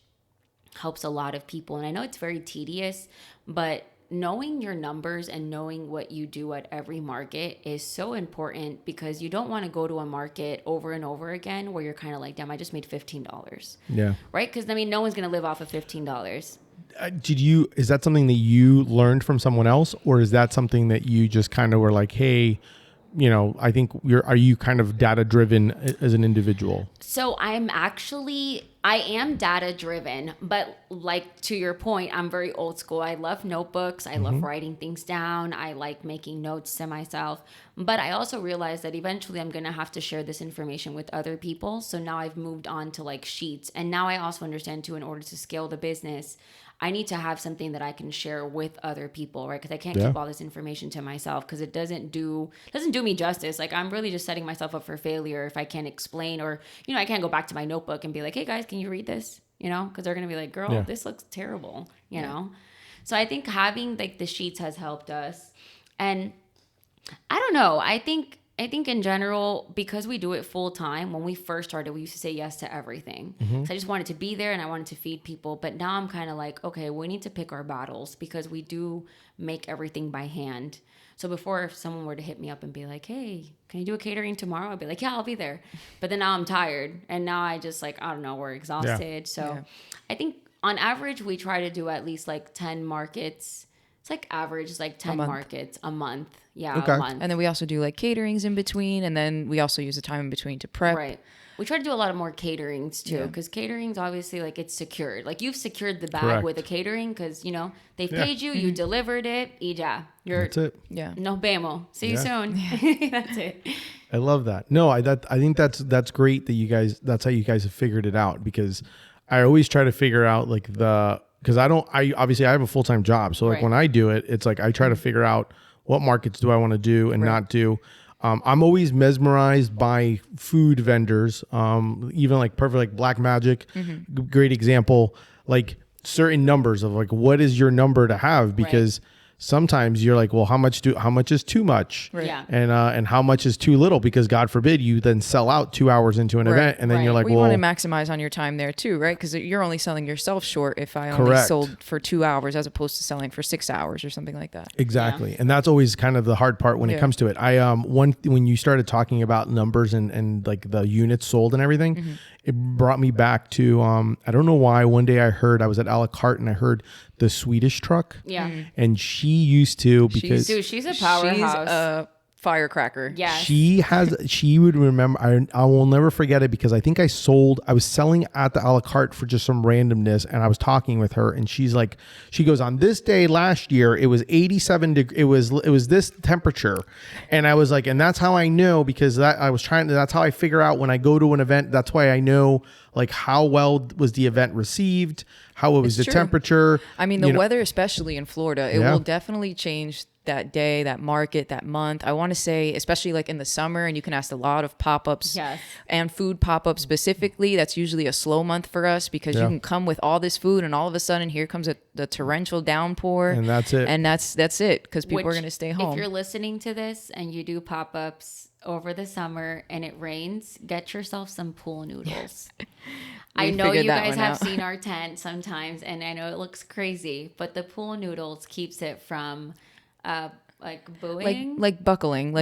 helps a lot of people. And I know it's very tedious, but knowing your numbers and knowing what you do at every market is so important, because you don't want to go to a market over and over again where you're kind of like, damn, I just made $15. Yeah. Right? Because I mean, no one's going to live off of $15. Is that something that you learned from someone else, or is that something that you just kind of were like, hey, you know, I think are you kind of data driven as an individual? So I am data driven, but like to your point, I'm very old school. I love notebooks. I love writing things down. I like making notes to myself. But I also realized that eventually I'm going to have to share this information with other people. So now I've moved on to like sheets. And now I also understand too, in order to scale the business, I need to have something that I can share with other people, right? Because I can't keep all this information to myself, because it doesn't do me justice. Like, I'm really just setting myself up for failure if I can't explain, or, you know, I can't go back to my notebook and be like, hey guys, can you read this? You know, because they're going to be like, girl, this looks terrible, you know? So I think having like the sheets has helped us. And I don't know, I think I think in general, because we do it full time, when we first started, we used to say yes to everything. So I just wanted to be there and I wanted to feed people. But now I'm kind of like, okay, we need to pick our battles because we do make everything by hand. So before, if someone were to hit me up and be like, hey, can you do a catering tomorrow? I'd be like, yeah, I'll be there. But then now I'm tired. And now I just like, I don't know, we're exhausted. So I think on average, we try to do at least like 10 markets. It's like average, it's like 10 markets a month. Yeah, a month. And then we also do like caterings in between. And then we also use the time in between to prep. Right. We try to do a lot of more caterings too, because caterings obviously like it's secured. Like you've secured the bag with a catering because, you know, they've paid you, you delivered it, y ya. That's it. Yeah. Nos vemos. See you soon. That's it. I love that. No, I think that's great that you guys, that's how you guys have figured it out, because I always try to figure out like because I obviously I have a full-time job. So like when I do it, it's like I try to figure out what markets do I want to do and not do. I'm always mesmerized by food vendors, even like perfect, like Black Magic, great example, like certain numbers of like, what is your number to have? Because sometimes you're like, well, how much is too much? Right. Yeah. And how much is too little? Because God forbid you then sell out 2 hours into an event. And then you're like, well, you want to maximize on your time there too, right? Because you're only selling yourself short if I only sold for 2 hours as opposed to selling for 6 hours or something like that. Exactly. Yeah. And that's always kind of the hard part when it comes to it. When you started talking about numbers and like the units sold and everything, it brought me back to, I don't know why, one day I was at a la carte and I heard the Swedish truck. Yeah. And she used to, because she's a powerhouse. She's a firecracker. Yeah. She would remember, I will never forget it, because I think I was selling at the a la carte for just some randomness, and I was talking with her and she goes, on this day last year, it was 87 it was this temperature. And I was like, and that's how I know, because that's how I figure out when I go to an event. That's why I know like how well was the event received, how was the temperature. I mean, the weather, especially in Florida, it will definitely change that day, that market, that month. I want to say, especially like in the summer, and you can ask a lot of pop-ups and food pop-ups specifically. That's usually a slow month for us, because you can come with all this food and all of a sudden here comes the torrential downpour. And that's it. And that's it, because people are going to stay home. If you're listening to this and you do pop-ups over the summer and it rains, get yourself some pool noodles. I know you guys have seen our tent sometimes, and I know it looks crazy, but the pool noodles keeps it from like booing, like buckling,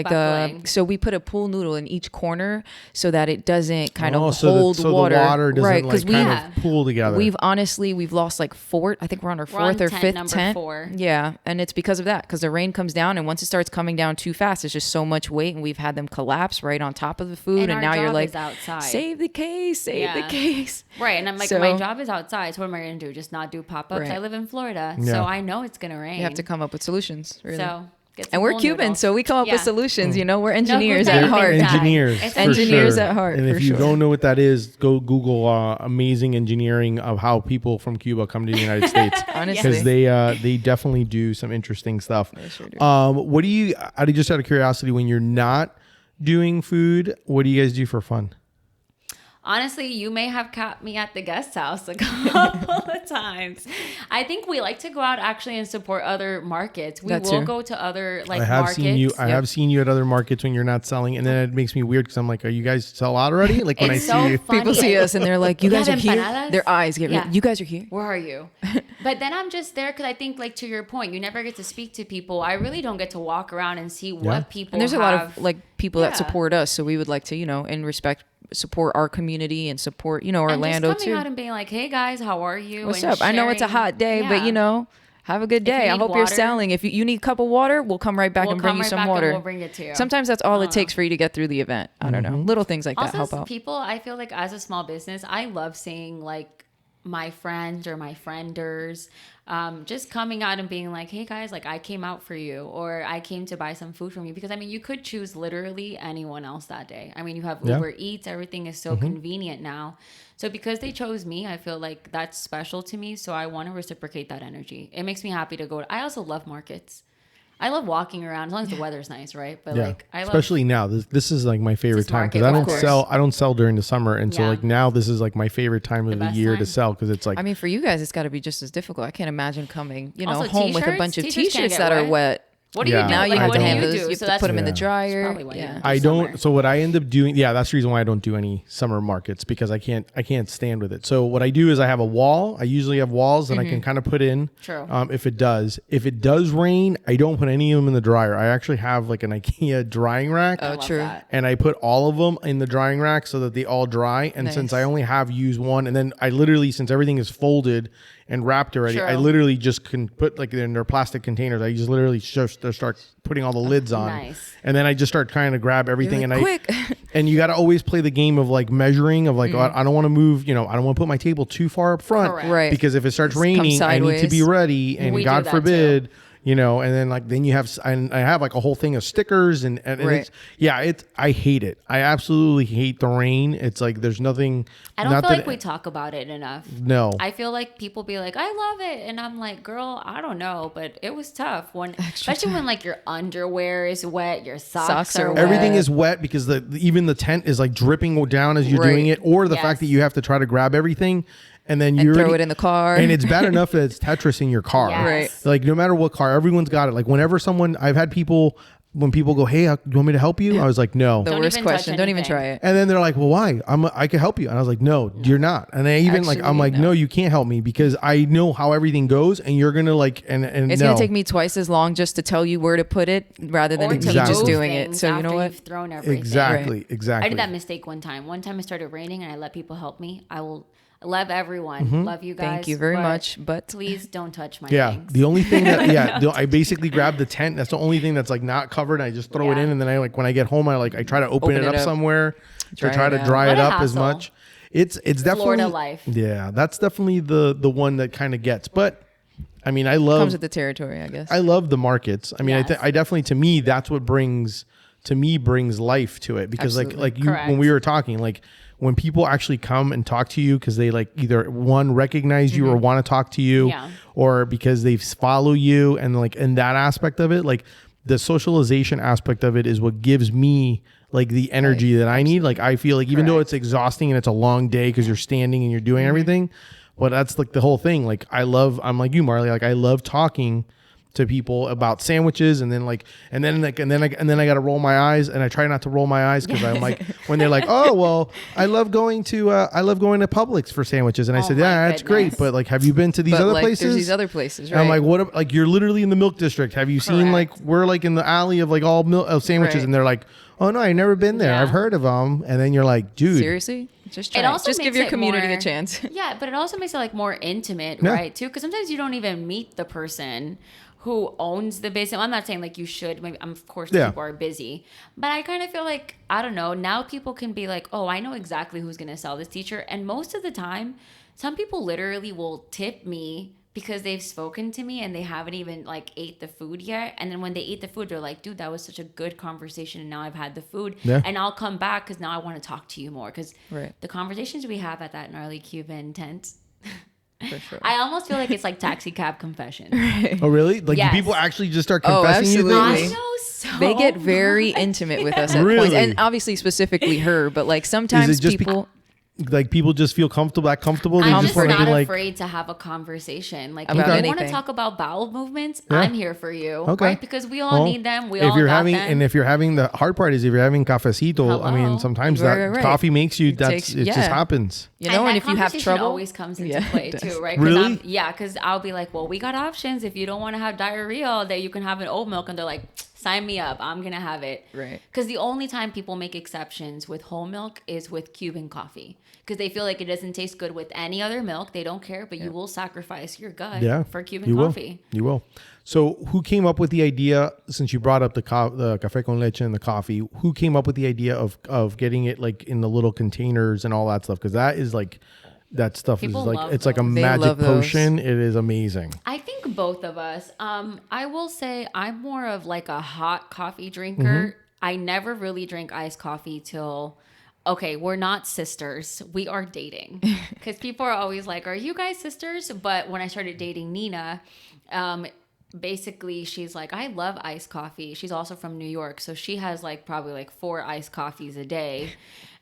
so we put a pool noodle in each corner so that it doesn't kind of hold water. The water doesn't like kind of pool together. We've lost like I think we're on our fourth or fifth tent. 4. Yeah, and it's because of that, because the rain comes down, and once it starts coming down too fast, it's just so much weight, and we've had them collapse right on top of the food, and now you're like, save the case, the case. Right, and I'm like, my job is outside, so what am I going to do? Just not do pop-ups? I live in Florida, so I know it's going to rain. You have to come up with solutions, really. So. And we're Cuban, so we come up with solutions. You know, we're engineers at heart. Engineers at heart. And if you don't know what that is, go Google amazing engineering of how people from Cuba come to the United States. Honestly, because they definitely do some interesting stuff. They sure do. What do you? Just out of curiosity, when you're not doing food, what do you guys do for fun? Honestly, you may have caught me at the guest house a couple of times. I think we like to go out actually and support other markets. We will go to other markets. I have seen you at other markets when you're not selling, and then it makes me weird because I'm like, "Are you guys sell out already?" Like when I see you, people see us and they're like, "You guys are here." Their eyes get red. You guys are here. Where are you? But then I'm just there because I think, like, to your point, you never get to speak to people. I really don't get to walk around and see what people. And there's a lot of like people that support us, so we would like to, in respect, support our community and support, Orlando and just coming too. out and being like, "Hey guys, how are you? What's up? I know it's a hot day, but have a good day. I hope you're selling. If you need a cup of water, we'll come right back and bring you some water. We'll bring it to you. Sometimes that's all it takes for you to get through the event. I don't know. Little things like that help out. People, I feel like as a small business, I love seeing like my friends or my frienders just coming out and being like, "Hey guys, like I came out for you," or "I came to buy some food from you," because I mean you could choose literally anyone else that day. I mean you have Uber Eats, everything is so convenient now. So because they chose me, I feel like that's special to me, so I want to reciprocate that energy. It makes me happy to go. I also love markets. I love walking around as long as the weather's nice, right? But especially now. This is like my favorite time because I don't sell during the summer, and so like now this is like my favorite time of the year to sell because it's like. I mean, for you guys, it's got to be just as difficult. I can't imagine coming, home with a bunch of t-shirts that are wet. What do you do? Now you Like, have what to do have you those. do? You have So to put them in the Yeah. dryer. probably why you Yeah. don't I summer. don't. So what I end up doing, that's the reason why I don't do any summer markets, because I can't stand with it. So what I do is I have a wall. I usually have walls that I can kind of put in. True. If it does rain, I don't put any of them in the dryer. I actually have like an IKEA drying rack. Oh, love true. that. And I put all of them in the drying rack so that they all dry. And since Nice. I only have used one, and then I literally, since everything is folded and wrapped already, I True. literally just can put like in their plastic containers. I just literally just start putting all the lids on. Nice. And then I just start trying to grab everything. You're And like, I quick. and you got to always play the game of like measuring of like, I don't want to move, I don't want to put my table too far up front. Correct. Right. Because if it starts Come raining, I need to be sideways. ready. And We do God that forbid, and then you have, and I have like a whole thing of stickers and Right. I hate it. I absolutely hate the rain. It's like, there's nothing. I don't not feel that like we talk about it enough. No. I feel like people be like, I love it. And I'm like, girl, I don't know. But it was tough. Especially when like your underwear is wet, your socks are wet. Everything is wet because even the tent is like dripping down as you're Right. doing it, or the Yes. fact that you have to try to grab everything and then you throw it in the car. And it's bad enough that it's Tetris in your car. Yes. Right. Like no matter what car, everyone's got it. Like whenever I've had people, when people go, hey, you want me to help you? I was like, no. The Don't worst even touch question. Don't even anything. try it. And then they're like, well, why? I can help you. And I was like, no, you're not. And I even Actually, I'm like, no. no, you can't help me because I know how everything goes and you're going to like, and It's no. gonna take me twice as long just to tell you where to put it rather than Or me to Exactly. just move doing it. things So you after know what? You've thrown everything. Exactly. I did that mistake one time. One time it started raining and I let people help me. I love everyone. Love you guys. Thank you very much, but please don't touch my Yeah, things. the only thing I basically grab the tent. That's the only thing that's like not covered. I just throw it Yeah. in, and then I like when I get home, I try to open it up somewhere to Dry try it to out. dry What it a up as hassle. much. It's definitely Florida life. Yeah, that's definitely the one that kind of gets. But I mean, I comes love with the territory, I guess. I love the markets. I mean, Yes. I definitely, to me, that's what brings life to it, because Absolutely. like you, Correct. when we were talking, like when people actually come and talk to you because they like either one recognize you or want to talk to you, Yeah. or because they follow you, and like in that aspect of it, like the socialization aspect of it is what gives me like the energy that I need. Like I feel like even though Correct. it's exhausting and it's a long day because you're standing and you're doing everything, but that's like the whole thing. Like I'm like you, Marley. Like I love talking to people about sandwiches, and then I got to roll my eyes, and I try not to roll my eyes because I'm like, when they're like, oh well, I love going to Publix for sandwiches, and I Oh said, my yeah, that's great, goodness. but like, have you been to these But other like, places? there's these other places, And right? I'm like, what? Like you're literally in the milk district. Have you seen like Correct. we're like in the alley of like all sandwiches, Right. and they're like, oh no, I've never been there. Yeah. I've heard of them, and then you're like, dude, Seriously? Just try It it. also Just give makes your it community more- a chance. Yeah, but it also makes it like more intimate, Yeah. right? Too, because sometimes you don't even meet the person who owns the business. I'm not saying like you should. Maybe of course Yeah. people are busy, but I kind of feel like I don't know. Now people can be like, oh, I know exactly who's gonna sell this t-shirt, and most of the time, some people literally will tip me because they've spoken to me and they haven't even like ate the food yet. And then when they eat the food, they're like, dude, that was such a good conversation. And now I've had the food, Yeah. and I'll come back because now I want to talk to you more. Because Right. the conversations we have at that Gnarly Cuban tent, For sure. I almost feel like it's like taxi cab confession. oh really? Like do Yes. people actually just start Oh, confessing you absolutely. things? I know so. They get very intimate with us at Really? points. And obviously specifically her, but like sometimes just people Like people just feel comfortable. They I'm just wanna not be like, afraid to have a conversation. Like, About if you want to anything. talk about bowel movements, Yeah. I'm here for you. Okay. Right? Because we all Well, need them. We if all you're got having, them. and if you're having, the hard part is if you're having cafecito, I mean, Hello. sometimes Right, that right, right. coffee makes you, It takes- it just yeah. happens. you know, and that if you have conversation trouble, always comes into Yeah, play it too, does. right? 'Cause Really? because I'll be like, well, we got options. If you don't want to have diarrhea all day, you can have an oat milk, and they're like, sign me up. I'm gonna have it. Right. Because the only time people make exceptions with whole milk is with Cuban coffee, because they feel like it doesn't taste good with any other milk. They don't care, but you will sacrifice your gut Yeah, for Cuban you coffee. Will. You will. So, who came up with the idea? Since you brought up the café con leche and the coffee, who came up with the idea of getting it like in the little containers and all that stuff? Because that is like, that stuff People is like, love it's like a those. They magic love those. potion. It is amazing. I think both of us. I will say I'm more of like a hot coffee drinker. I never really drink iced coffee till, okay, we're not sisters. We are dating. Because people are always like, are you guys sisters? But when I started dating Nina, basically she's like, I love iced coffee. She's also from New York. So she has like probably like 4 iced coffees a day.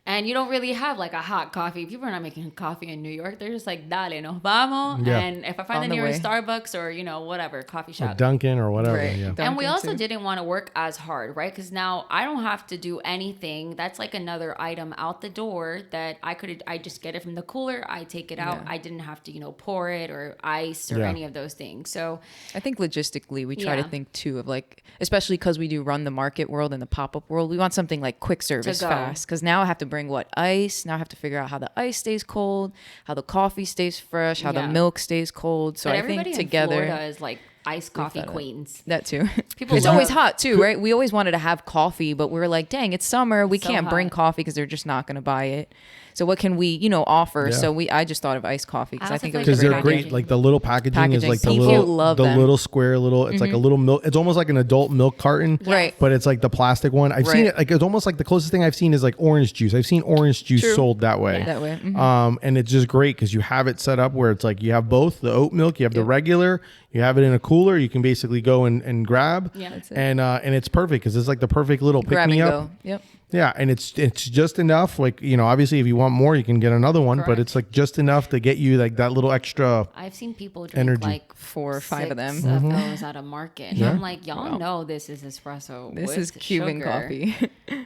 And you don't really have like a hot coffee. People are not making coffee in New York. They're just like, dale, nos vamos. Yeah. And if I find the nearest Starbucks or, you know, whatever, coffee shop. Or Dunkin' or whatever. Right. Yeah. And we also didn't want to work as hard, right? Because now I don't have to do anything. That's like another item out the door that I just get it from the cooler. I take it out. I didn't have to, you know, pour it or ice or any of those things. So I think logistically, we try to think too of like, especially because we do run the market world and the pop-up world, we want something like quick service fast. Because now I have to bring ice. Now I have to figure out how the ice stays cold, how the coffee stays fresh, how the milk stays cold. So I think together, Florida is like iced coffee queens. That too. People it's always hot too, right? We always wanted to have coffee, but we're like, dang, it's summer. We can't bring coffee because they're just not going to buy it. So what can we, you know, offer? Yeah. So I just thought of iced coffee because I think it was because they're great. Like the little packaging is like the little square little. It's like a little milk. It's almost like an adult milk carton, right? But it's like the plastic one. I've seen it. Like it's almost like the closest thing I've seen is like orange juice. I've seen orange juice sold that way. Yeah. That way. And it's just great because you have it set up where it's like you have both the oat milk, you have the regular, you have it in a cooler. You can basically go and grab. Yeah, that's it. And it's perfect because it's like the perfect little pick me up. Yep. Yeah, and it's just enough. Like, you know, obviously if you want more, you can get another one, but it's like just enough to get you like that little extra. I've seen people drink like 4 or 5 of them. Those at a market. And I'm like, y'all know this is espresso. This is Cuban coffee.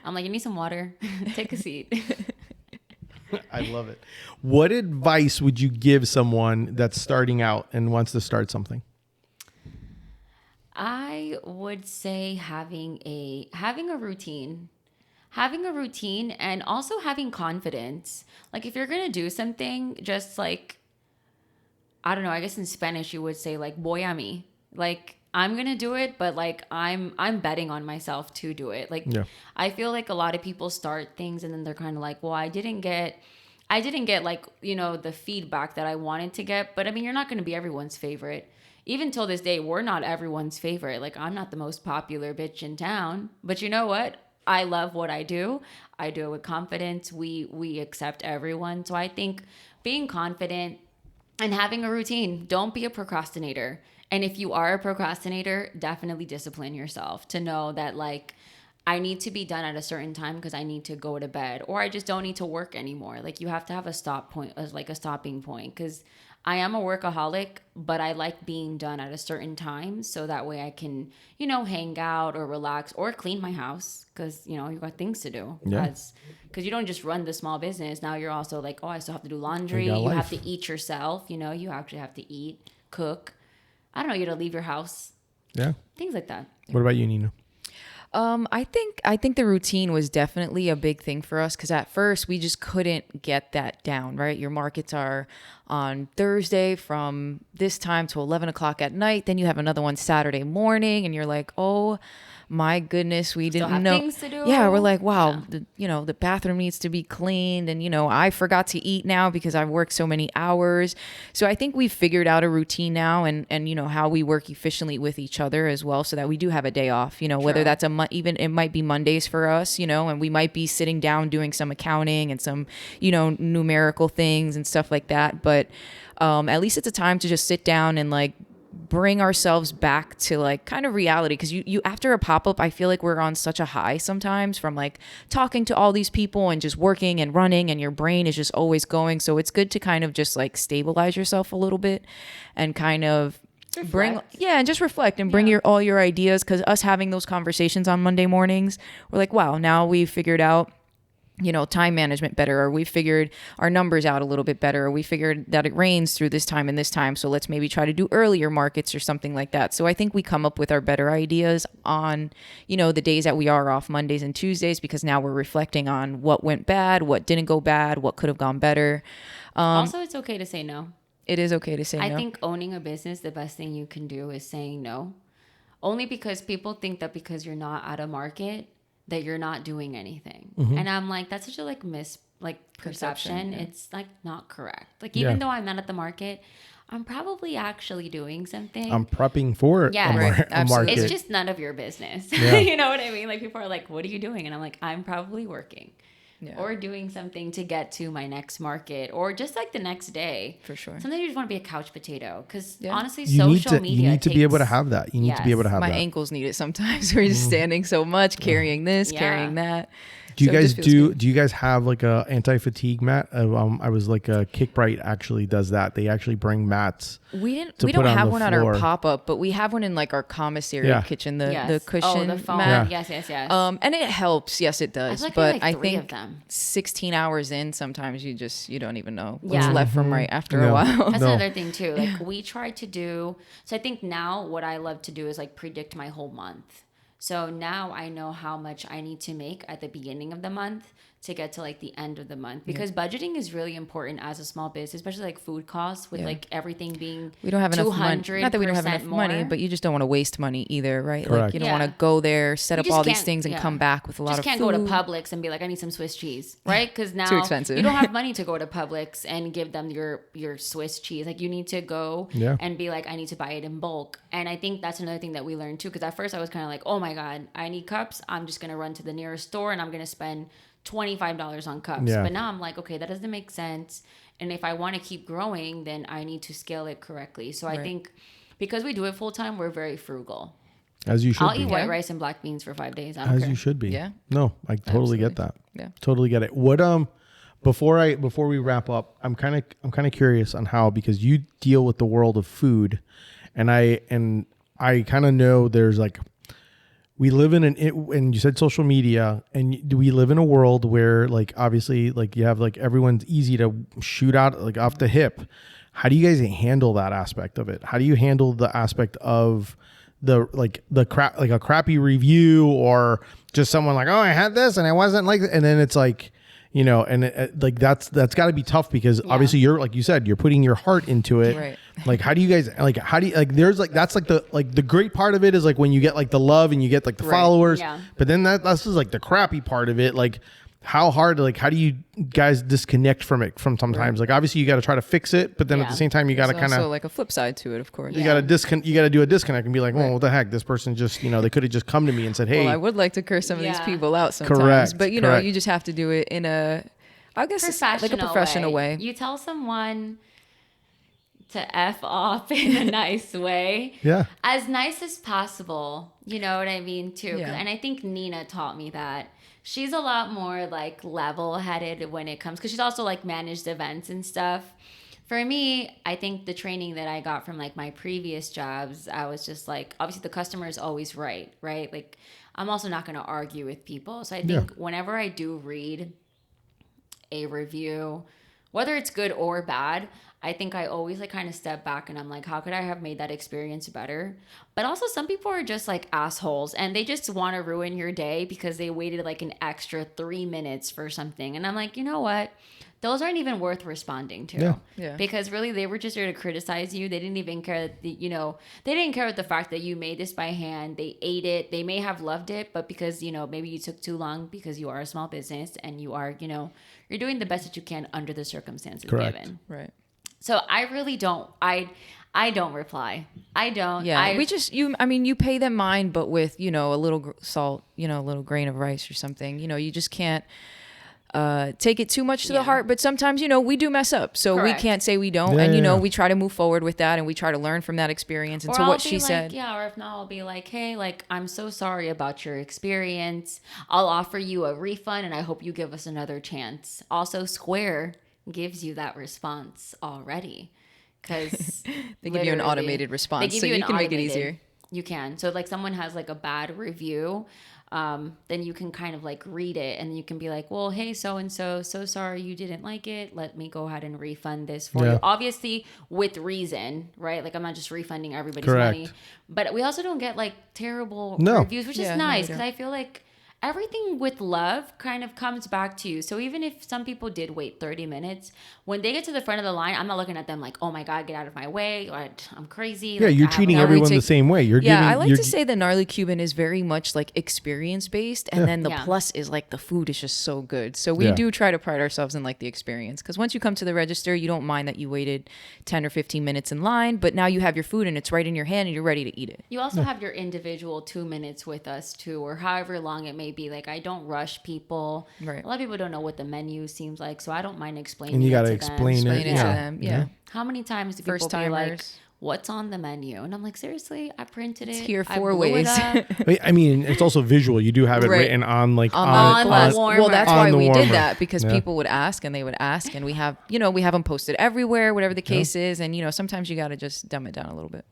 I'm like, you need some water. Take a seat. I love it. What advice would you give someone that's starting out and wants to start something? I would say having a routine. Having a routine and also having confidence. Like if you're going to do something, just like, I don't know, I guess in Spanish you would say like, voy a mí. Like I'm going to do it, but like I'm betting on myself to do it. Like I feel like a lot of people start things and then they're kind of like, well, I didn't get like, you know, the feedback that I wanted to get. But I mean, you're not going to be everyone's favorite. Even till this day, we're not everyone's favorite. Like I'm not the most popular bitch in town, but you know what? I love what I do. I do it with confidence. We accept everyone. So I think being confident and having a routine. Don't be a procrastinator. And if you are a procrastinator, definitely discipline yourself to know that like I need to be done at a certain time because I need to go to bed, or I just don't need to work anymore. Like you have to have a stop point, like a stopping point, because I am a workaholic, but I like being done at a certain time so that way I can, you know, hang out or relax or clean my house because, you know, you got things to do. Yeah. Because you don't just run the small business. Now you're also like, oh, I still have to do laundry. You have to eat yourself. You know, you actually have to eat, cook. I don't know, you got to leave your house. Yeah. Things like that. What about you, Nina? I think the routine was definitely a big thing for us because at first we just couldn't get that down, right? Your markets are on Thursday from this time to 11 o'clock at night. Then you have another one Saturday morning and you're like, oh my goodness, we didn't know. Things to do. Yeah, we're like, wow, the bathroom needs to be cleaned. And, I forgot to eat now because I've worked so many hours. So I think we've figured out a routine now and how we work efficiently with each other as well so that we do have a day off, whether that's even it might be Mondays for us, and we might be sitting down doing some accounting and some, numerical things and stuff like that. But at least it's a time to just sit down and like bring ourselves back to like kind of reality, because you after a pop-up I feel like we're on such a high sometimes from like talking to all these people and just working and running and your brain is just always going. So it's good to kind of just like stabilize yourself a little bit and kind of and just reflect and bring all your ideas, because us having those conversations on Monday mornings, we're like, wow, now we've figured out time management better, or we figured our numbers out a little bit better, or we figured that it rains through this time and this time, so let's maybe try to do earlier markets or something like that. So I think we come up with our better ideas on, the days that we are off, Mondays and Tuesdays, because now we're reflecting on what went bad, what didn't go bad, what could have gone better. Also, it's okay to say no. It is okay to say no. I think owning a business, the best thing you can do is saying no. Only because people think that because you're not at a market that you're not doing anything. Mm-hmm. And I'm like, that's such a perception. Yeah. It's like not correct. Like even though I'm not at the market, I'm probably actually doing something. I'm prepping for a market. It's just none of your business. Yeah. You know what I mean? Like people are like, what are you doing? And I'm like, I'm probably working. Yeah. Or doing something to get to my next market, or just like the next day. For sure. Sometimes you just want to be a couch potato, because honestly, social media. You need to be able to have that. You need to be able to have my that. My ankles need it sometimes. We're just standing so much, carrying this, carrying that. Do you So it guys just feels good. do you guys have like a anti-fatigue mat? I was like Kickbright actually does that. They actually bring mats. We to don't put on have the one on our floor. pop-up, but we have one in like our commissary Yeah. kitchen, the Yes. cushion the foam. mat. Yes, yes, yes. And it helps. Yes, it does. feel like But there are, like, I 3 of think them. 16 hours in, sometimes you don't even know what's Yeah. left from right after a No. while. That's No. another thing too. Like we try to do. So I think now what I love to do is like predict my whole month. So now I know how much I need to make at the beginning of the month to get to like the end of the month, because budgeting is really important as a small business, especially like food costs with like everything being We don't have enough money. Not that we don't have 200% enough money, more. but you just don't want to waste money either, right? Correct. Like you don't Yeah. want to go there, set You up just all these can't- things, and yeah. come back with a lot Just of can't food. go to Publix and be like, I need some Swiss cheese, right? Because now Too expensive. you don't have money to go to Publix and give them your Swiss cheese. Like you need to go Yeah. and be like, I need to buy it in bulk. And I think that's another thing that we learned too. Because at first I was kind of like, oh my god, I need cups. I'm just gonna run to the nearest store and I'm gonna spend $25 on cups. Yeah. But now I'm like, okay, that doesn't make sense. And if I want to keep growing, then I need to scale it correctly. So I Right. think because we do it full time, we're very frugal. As you should I'll be. eat white Yeah. rice and black beans for 5 days. I don't As care. you should be. Yeah. No, I totally get that. Yeah. Totally get it. What before we wrap up, I'm kind of curious on how, because you deal with the world of food, and I kind of know there's like, we live in and you said social media, and we live in a world where like obviously like you have like everyone's easy to shoot out like off the hip. How do you guys handle that aspect of it? How do you handle the aspect of the crap, like a crappy review, or just someone like, oh, I had this and I wasn't like, and then it's like, you know, and like that's got to be tough, because obviously you're, like you said, you're putting your heart into it. Right. Like, how do you guys there's like, that's like the great part of it is like when you get like the love and you get like the followers, Yeah. but then that's just like the crappy part of it. Like how hard, like how do you guys disconnect from it from sometimes? Like obviously you got to try to fix it, but then at the same time you got to There's kind also of, like a flip side to it, of course. you got to you got to do a disconnect and be like, well, what the heck? This person just, you know, they could have just come to me and said, hey, Well, I would like to curse some of these Yeah. people out sometimes, Correct, but you know, correct. you just have to do it in a, I guess it's like a professional way. You tell someone to F off in a nice way. Yeah. As nice as possible. You know what I mean, too? Yeah. And I think Nina taught me that. She's a lot more like level-headed when it comes, because she's also like managed events and stuff. For me, I think the training that I got from like my previous jobs, I was just like, obviously the customer is always right? Like I'm also not going to argue with people. So I think whenever I do read a review, whether it's good or bad, I think I always like kind of step back and I'm like, how could I have made that experience better? But also some people are just like assholes and they just want to ruin your day because they waited like an extra 3 minutes for something. And I'm like, you know what? Those aren't even worth responding to. Yeah. Yeah. Because really they were just there to criticize you. They didn't even care that, they didn't care with the fact that you made this by hand. They ate it. They may have loved it, but because, maybe you took too long because you are a small business and you are, you're doing the best that you can under the circumstances Correct. given. Right. So I really don't, I don't reply. I don't. Yeah, I, we just you pay them mine, but with a little salt, a little grain of rice or something. You just can't take it too much to the heart. But sometimes we do mess up, so Correct. we can't say we don't. Yeah, And yeah. we try to move forward with that, and we try to learn from that experience. And or so I'll what be she like, said, yeah, or if not, I'll be like, hey, like, I'm so sorry about your experience. I'll offer you a refund and I hope you give us another chance. Also, Square gives you that response already. Because they give you an automated response, so you can make it easier. You can. So like someone has like a bad review, then you can kind of like read it and you can be like, well, hey, so-and-so, so sorry you didn't like it. Let me go ahead and refund this for you. Obviously with reason, right? Like I'm not just refunding everybody's Correct. money. But we also don't get like terrible No. reviews, which Yeah, is no, nice we because don't. I feel like everything with love kind of comes back to you. So even if some people did wait 30 minutes, when they get to the front of the line, I'm not looking at them like, oh my God, get out of my way. Or, I'm crazy. Yeah, Like, you're I have treating a- everyone the same way. You're giving. I like you're, to say the Gnarly Cuban is very much like experience based, and then the Yeah. plus is like the food is just so good. So we Yeah. do try to pride ourselves in like the experience, because once you come to the register, you don't mind that you waited 10 or 15 minutes in line, but now you have your food and it's right in your hand and you're ready to eat it. You also have your individual 2 minutes with us too, or however long it may be. Like I don't rush people. Right. A lot of people don't know what the menu seems like, so I don't mind explaining. And you got gotta to explain Explain it Yeah. to them. Yeah. How many times do people First be like, timers. what's on the menu. And I'm like, seriously, I printed it. here I 4 blew ways. it up. I mean, it's also visual. You do have it Right. written on like On the warmer. Well, that's On why the we warmer. did that, because Yeah. people would ask and they would ask, and we have them posted everywhere, whatever the case is. And, sometimes you got to just dumb it down a little bit.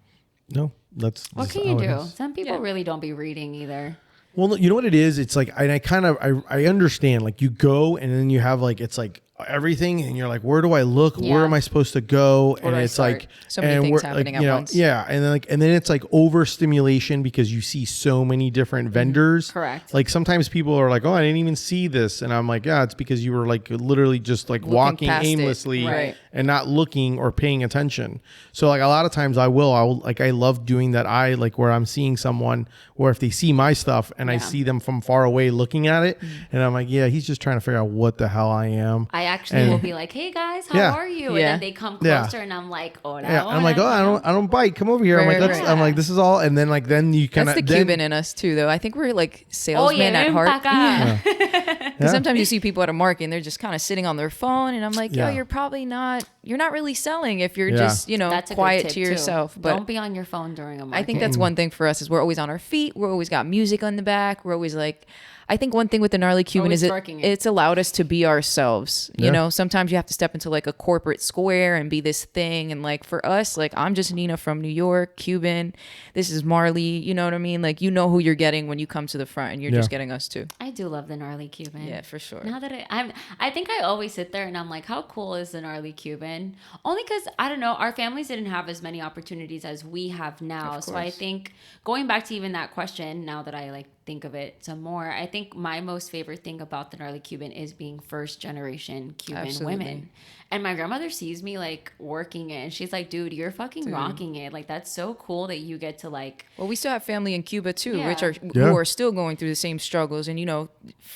No, that's What just can you how it do? is. Some people really don't be reading either. Well, you know what it is? It's like, and I understand, like you go and then you have like, it's like everything and you're like, where do I look? Yeah. Where am I supposed to go? Where And do I it's start? like, So many and things we're, happening like, at once. Yeah. And then it's like overstimulation because you see so many different vendors. Correct. Like sometimes people are like, oh, I didn't even see this. And I'm like, yeah, it's because you were like literally just like Looking walking past it. aimlessly Right. and not looking or paying attention. So like a lot of times I will like, I love doing that. I like where I'm seeing someone, or if they see my stuff and I see them from far away looking at it, and I'm like, yeah, he's just trying to figure out what the hell I am. I actually will be like, hey guys, how Yeah. are you? Yeah. And then they come Yeah. closer and I'm like, hola, Yeah, I'm like, oh, hola. I don't bite. Come over here. I'm Right, like, right. I'm like, this is all, and then you kind That's of the Cuban in us too, though. I think we're like salesmen at ven heart. pa acá. Because sometimes you see people at a market and they're just kind of sitting on their phone, and I'm like, Yeah. you're probably not. You're not really selling if you're Yeah. just That's a good quiet tip, to too. yourself. But Don't be on your phone during a market. I think that's one thing for us is we're always on our feet. We're always got music on the back. We're always like, I think one thing with the Gnarly Cuban Always is twerking it. it's allowed us to be ourselves. Yeah. You know, sometimes you have to step into like a corporate square and be this thing. And like for us, like I'm just Nina from New York, Cuban. This is Marley. You know what I mean? Like you know who you're getting when you come to the front, and you're just getting us too. I do love the Gnarly Cuban. Yeah, for sure. Now that I think I always sit there and I'm like, how cool is the Gnarly Cuban? Only because I don't know, our families didn't have as many opportunities as we have now. So I think going back to even that question, now that I like think of it some more, I think my most favorite thing about the Gnarly Cuban is being first generation Cuban women. And my grandmother sees me like working it, and she's like, dude, you're fucking rocking it. Like that's so cool that you get to like. Well, we still have family in Cuba too, Yeah. which are who are still going through the same struggles. And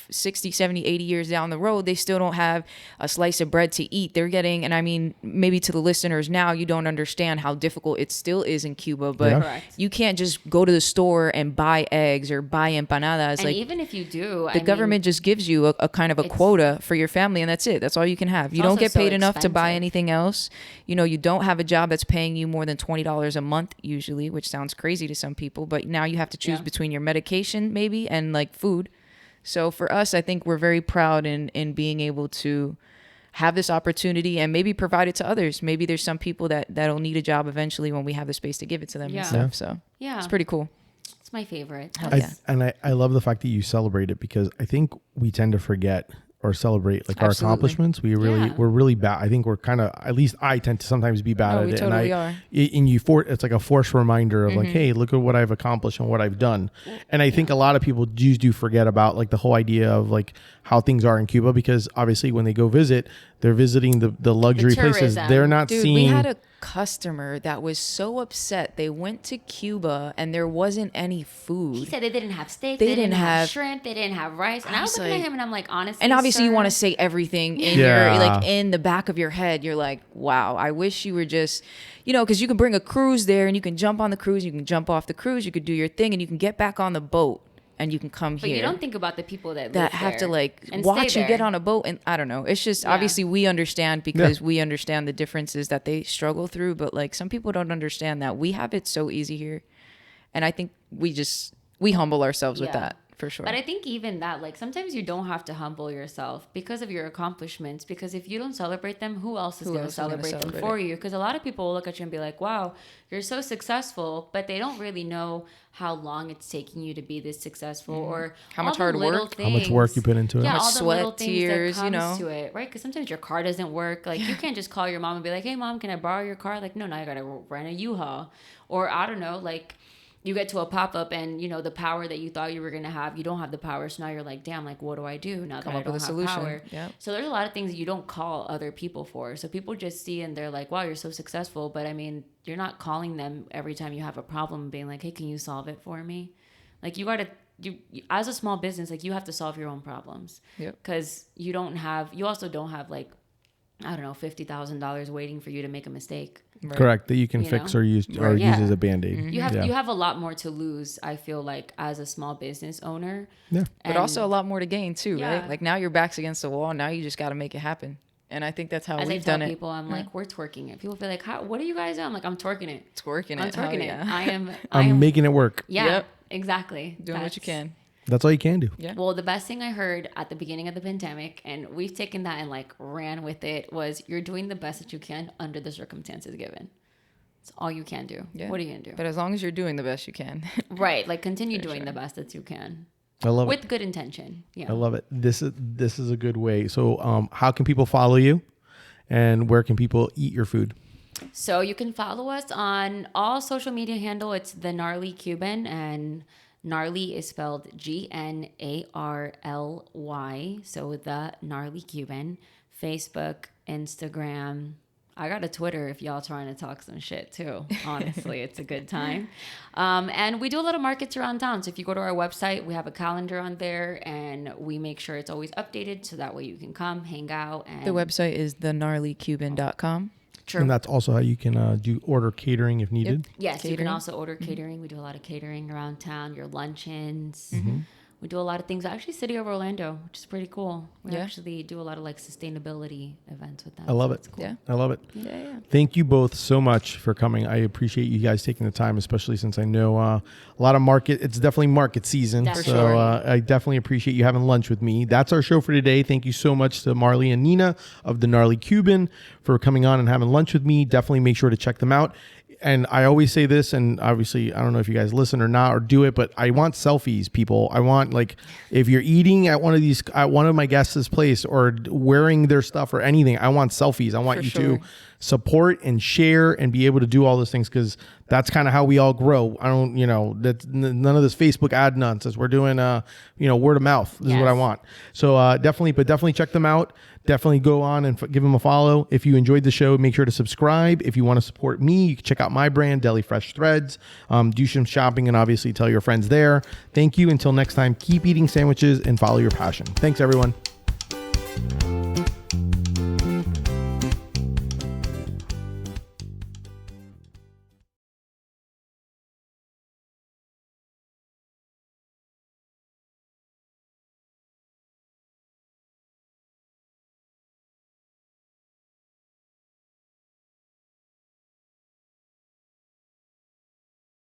60, 70, 80 years down the road, they still don't have a slice of bread to eat. They're getting, and I mean, maybe to the listeners now, you don't understand how difficult it still is in Cuba, but Correct. you can't just go to the store and buy eggs or buy empanadas. And like even if you do, the government just gives you a kind of a quota for your family, and that's it. That's all you can have. You don't also get paid so enough to buy expensive. anything else. You don't have a job that's paying you more than $20 a month usually, which sounds crazy to some people, but now you have to choose between your medication maybe and like food. So for us, I think we're very proud in being able to have this opportunity and maybe provide it to others. Maybe there's some people that'll need a job eventually when we have the space to give it to them and stuff. So it's pretty cool. It's my favorite. I love the fact that you celebrate it, because I think we tend to forget or celebrate like our accomplishments. We're really bad. I think we're kind of, at least I tend to sometimes be bad at we it. totally And are. It's like a forced reminder of like, hey, look at what I've accomplished and what I've done. And I think a lot of people do forget about like the whole idea of like how things are in Cuba, because obviously when they go visit, they're visiting the luxury places. tourism. They're not Dude, seeing. we had a customer that was so upset. They went to Cuba and there wasn't any food. He said they didn't have steak, They they didn't didn't have have- shrimp, they didn't have rice. And I was was looking like- at him and I'm like, honestly, And obviously you sir, want to say everything in Yeah. your like in the back of your head. You're like, wow, I wish you were just, because you can bring a cruise there and you can jump on the cruise, you can jump off the cruise, you could do your thing, and you can get back on the boat and you can come But here. you don't think about the people that that live have to there like and watch stay you get there. on a boat, and I don't know. It's just obviously we understand because we understand the differences that they struggle through, but like some people don't understand that we have it so easy here, and I think we humble ourselves with Yeah. that for sure. But I think even that, like, sometimes you don't have to humble yourself because of your accomplishments. Because if you don't celebrate them, who else is going to else is gonna celebrate them celebrate for it? you? Because a lot of people will look at you and be like, wow, you're so successful. But they don't really know how long it's taking you to be this successful or How all much the hard little work. How much work you put into it. Yeah, How much all the sweat, little things tears, that comes to it, right? Because sometimes your car doesn't work. Like, you can't just call your mom and be like, hey, mom, can I borrow your car? Like, no, now I got to rent a U-Haul. Or, I don't know, like, you get to a pop-up and the power that you thought you were going to have, you don't have the power. So now you're like, damn, like, what do I do now that I up don't with have a solution. power? Yep. So there's a lot of things that you don't call other people for. So people just see and they're like, wow, you're so successful. But I mean, you're not calling them every time you have a problem and being like, hey, can you solve it for me? Like, you as a small business, like, you have to solve your own problems. Yep. Because you also don't have like, I don't know, $50,000 waiting for you to make a mistake. Correct, that you can fix or use use as a Band-Aid. You have a lot more to lose, I feel like, as a small business owner. Yeah. But also a lot more to gain too, Yeah. right? Like now your back's against the wall. Now you just got to make it happen. And I think that's how As we've I tell done it. people, I'm like, we're twerking it. People feel like, what are you guys doing? I'm like, I'm twerking it. Twerking I'm it. twerking it. Yeah. I I'm am making it work. Yeah, Yep. exactly. Doing what you can. That's all you can do. Yeah. Well, the best thing I heard at the beginning of the pandemic, and we've taken that and like ran with it, was you're doing the best that you can under the circumstances given. It's all you can do. Yeah. What are you gonna do? But as long as you're doing the best you can. Right. Like continue doing the best that you can. I love With it. good intention. Yeah. I love it. This is a good way. So how can people follow you, and where can people eat your food? So you can follow us on all social media handle. It's the Gnarly Cuban, and Gnarly is spelled Gnarly. So the Gnarly Cuban. Facebook, Instagram. I got a Twitter if y'all trying to talk some shit too. Honestly, it's a good time. And we do a lot of markets around town. So if you go to our website, we have a calendar on there, and we make sure it's always updated so that way you can come, hang out. And The website is thegnarlycuban.com. True. And that's also how you can do order catering if needed. Yes, you can Catering. also order catering. We do a lot of catering around town, your luncheons. Mm-hmm. We do a lot of things. Actually, City of Orlando, which is pretty cool. We Yeah. actually do a lot of like sustainability events with them. I love it. It's cool. Yeah. I love it. Yeah. Thank you both so much for coming. I appreciate you guys taking the time, especially since I know a lot of market. It's definitely market season. That's So sure. I definitely appreciate you having lunch with me. That's our show for today. Thank you so much to Marley and Nina of the Gnarly Cuban for coming on and having lunch with me. Definitely make sure to check them out. And I always say this, and obviously I don't know if you guys listen or not or do it, but I want selfies, people. I want, like, if you're eating at one of my guests' place or wearing their stuff or anything, I want selfies. I want For you sure. to support and share and be able to do all those things, because that's kind of how we all grow. I don't, that's none of this Facebook ad nonsense. We're doing, word of mouth. This is what I Yes. want. So definitely check them out. Definitely go on and give them a follow. If you enjoyed the show, make sure to subscribe. If you want to support me, you can check out my brand, Deli Fresh Threads. Do some shopping and obviously tell your friends there. Thank you. Until next time, keep eating sandwiches and follow your passion. Thanks, everyone.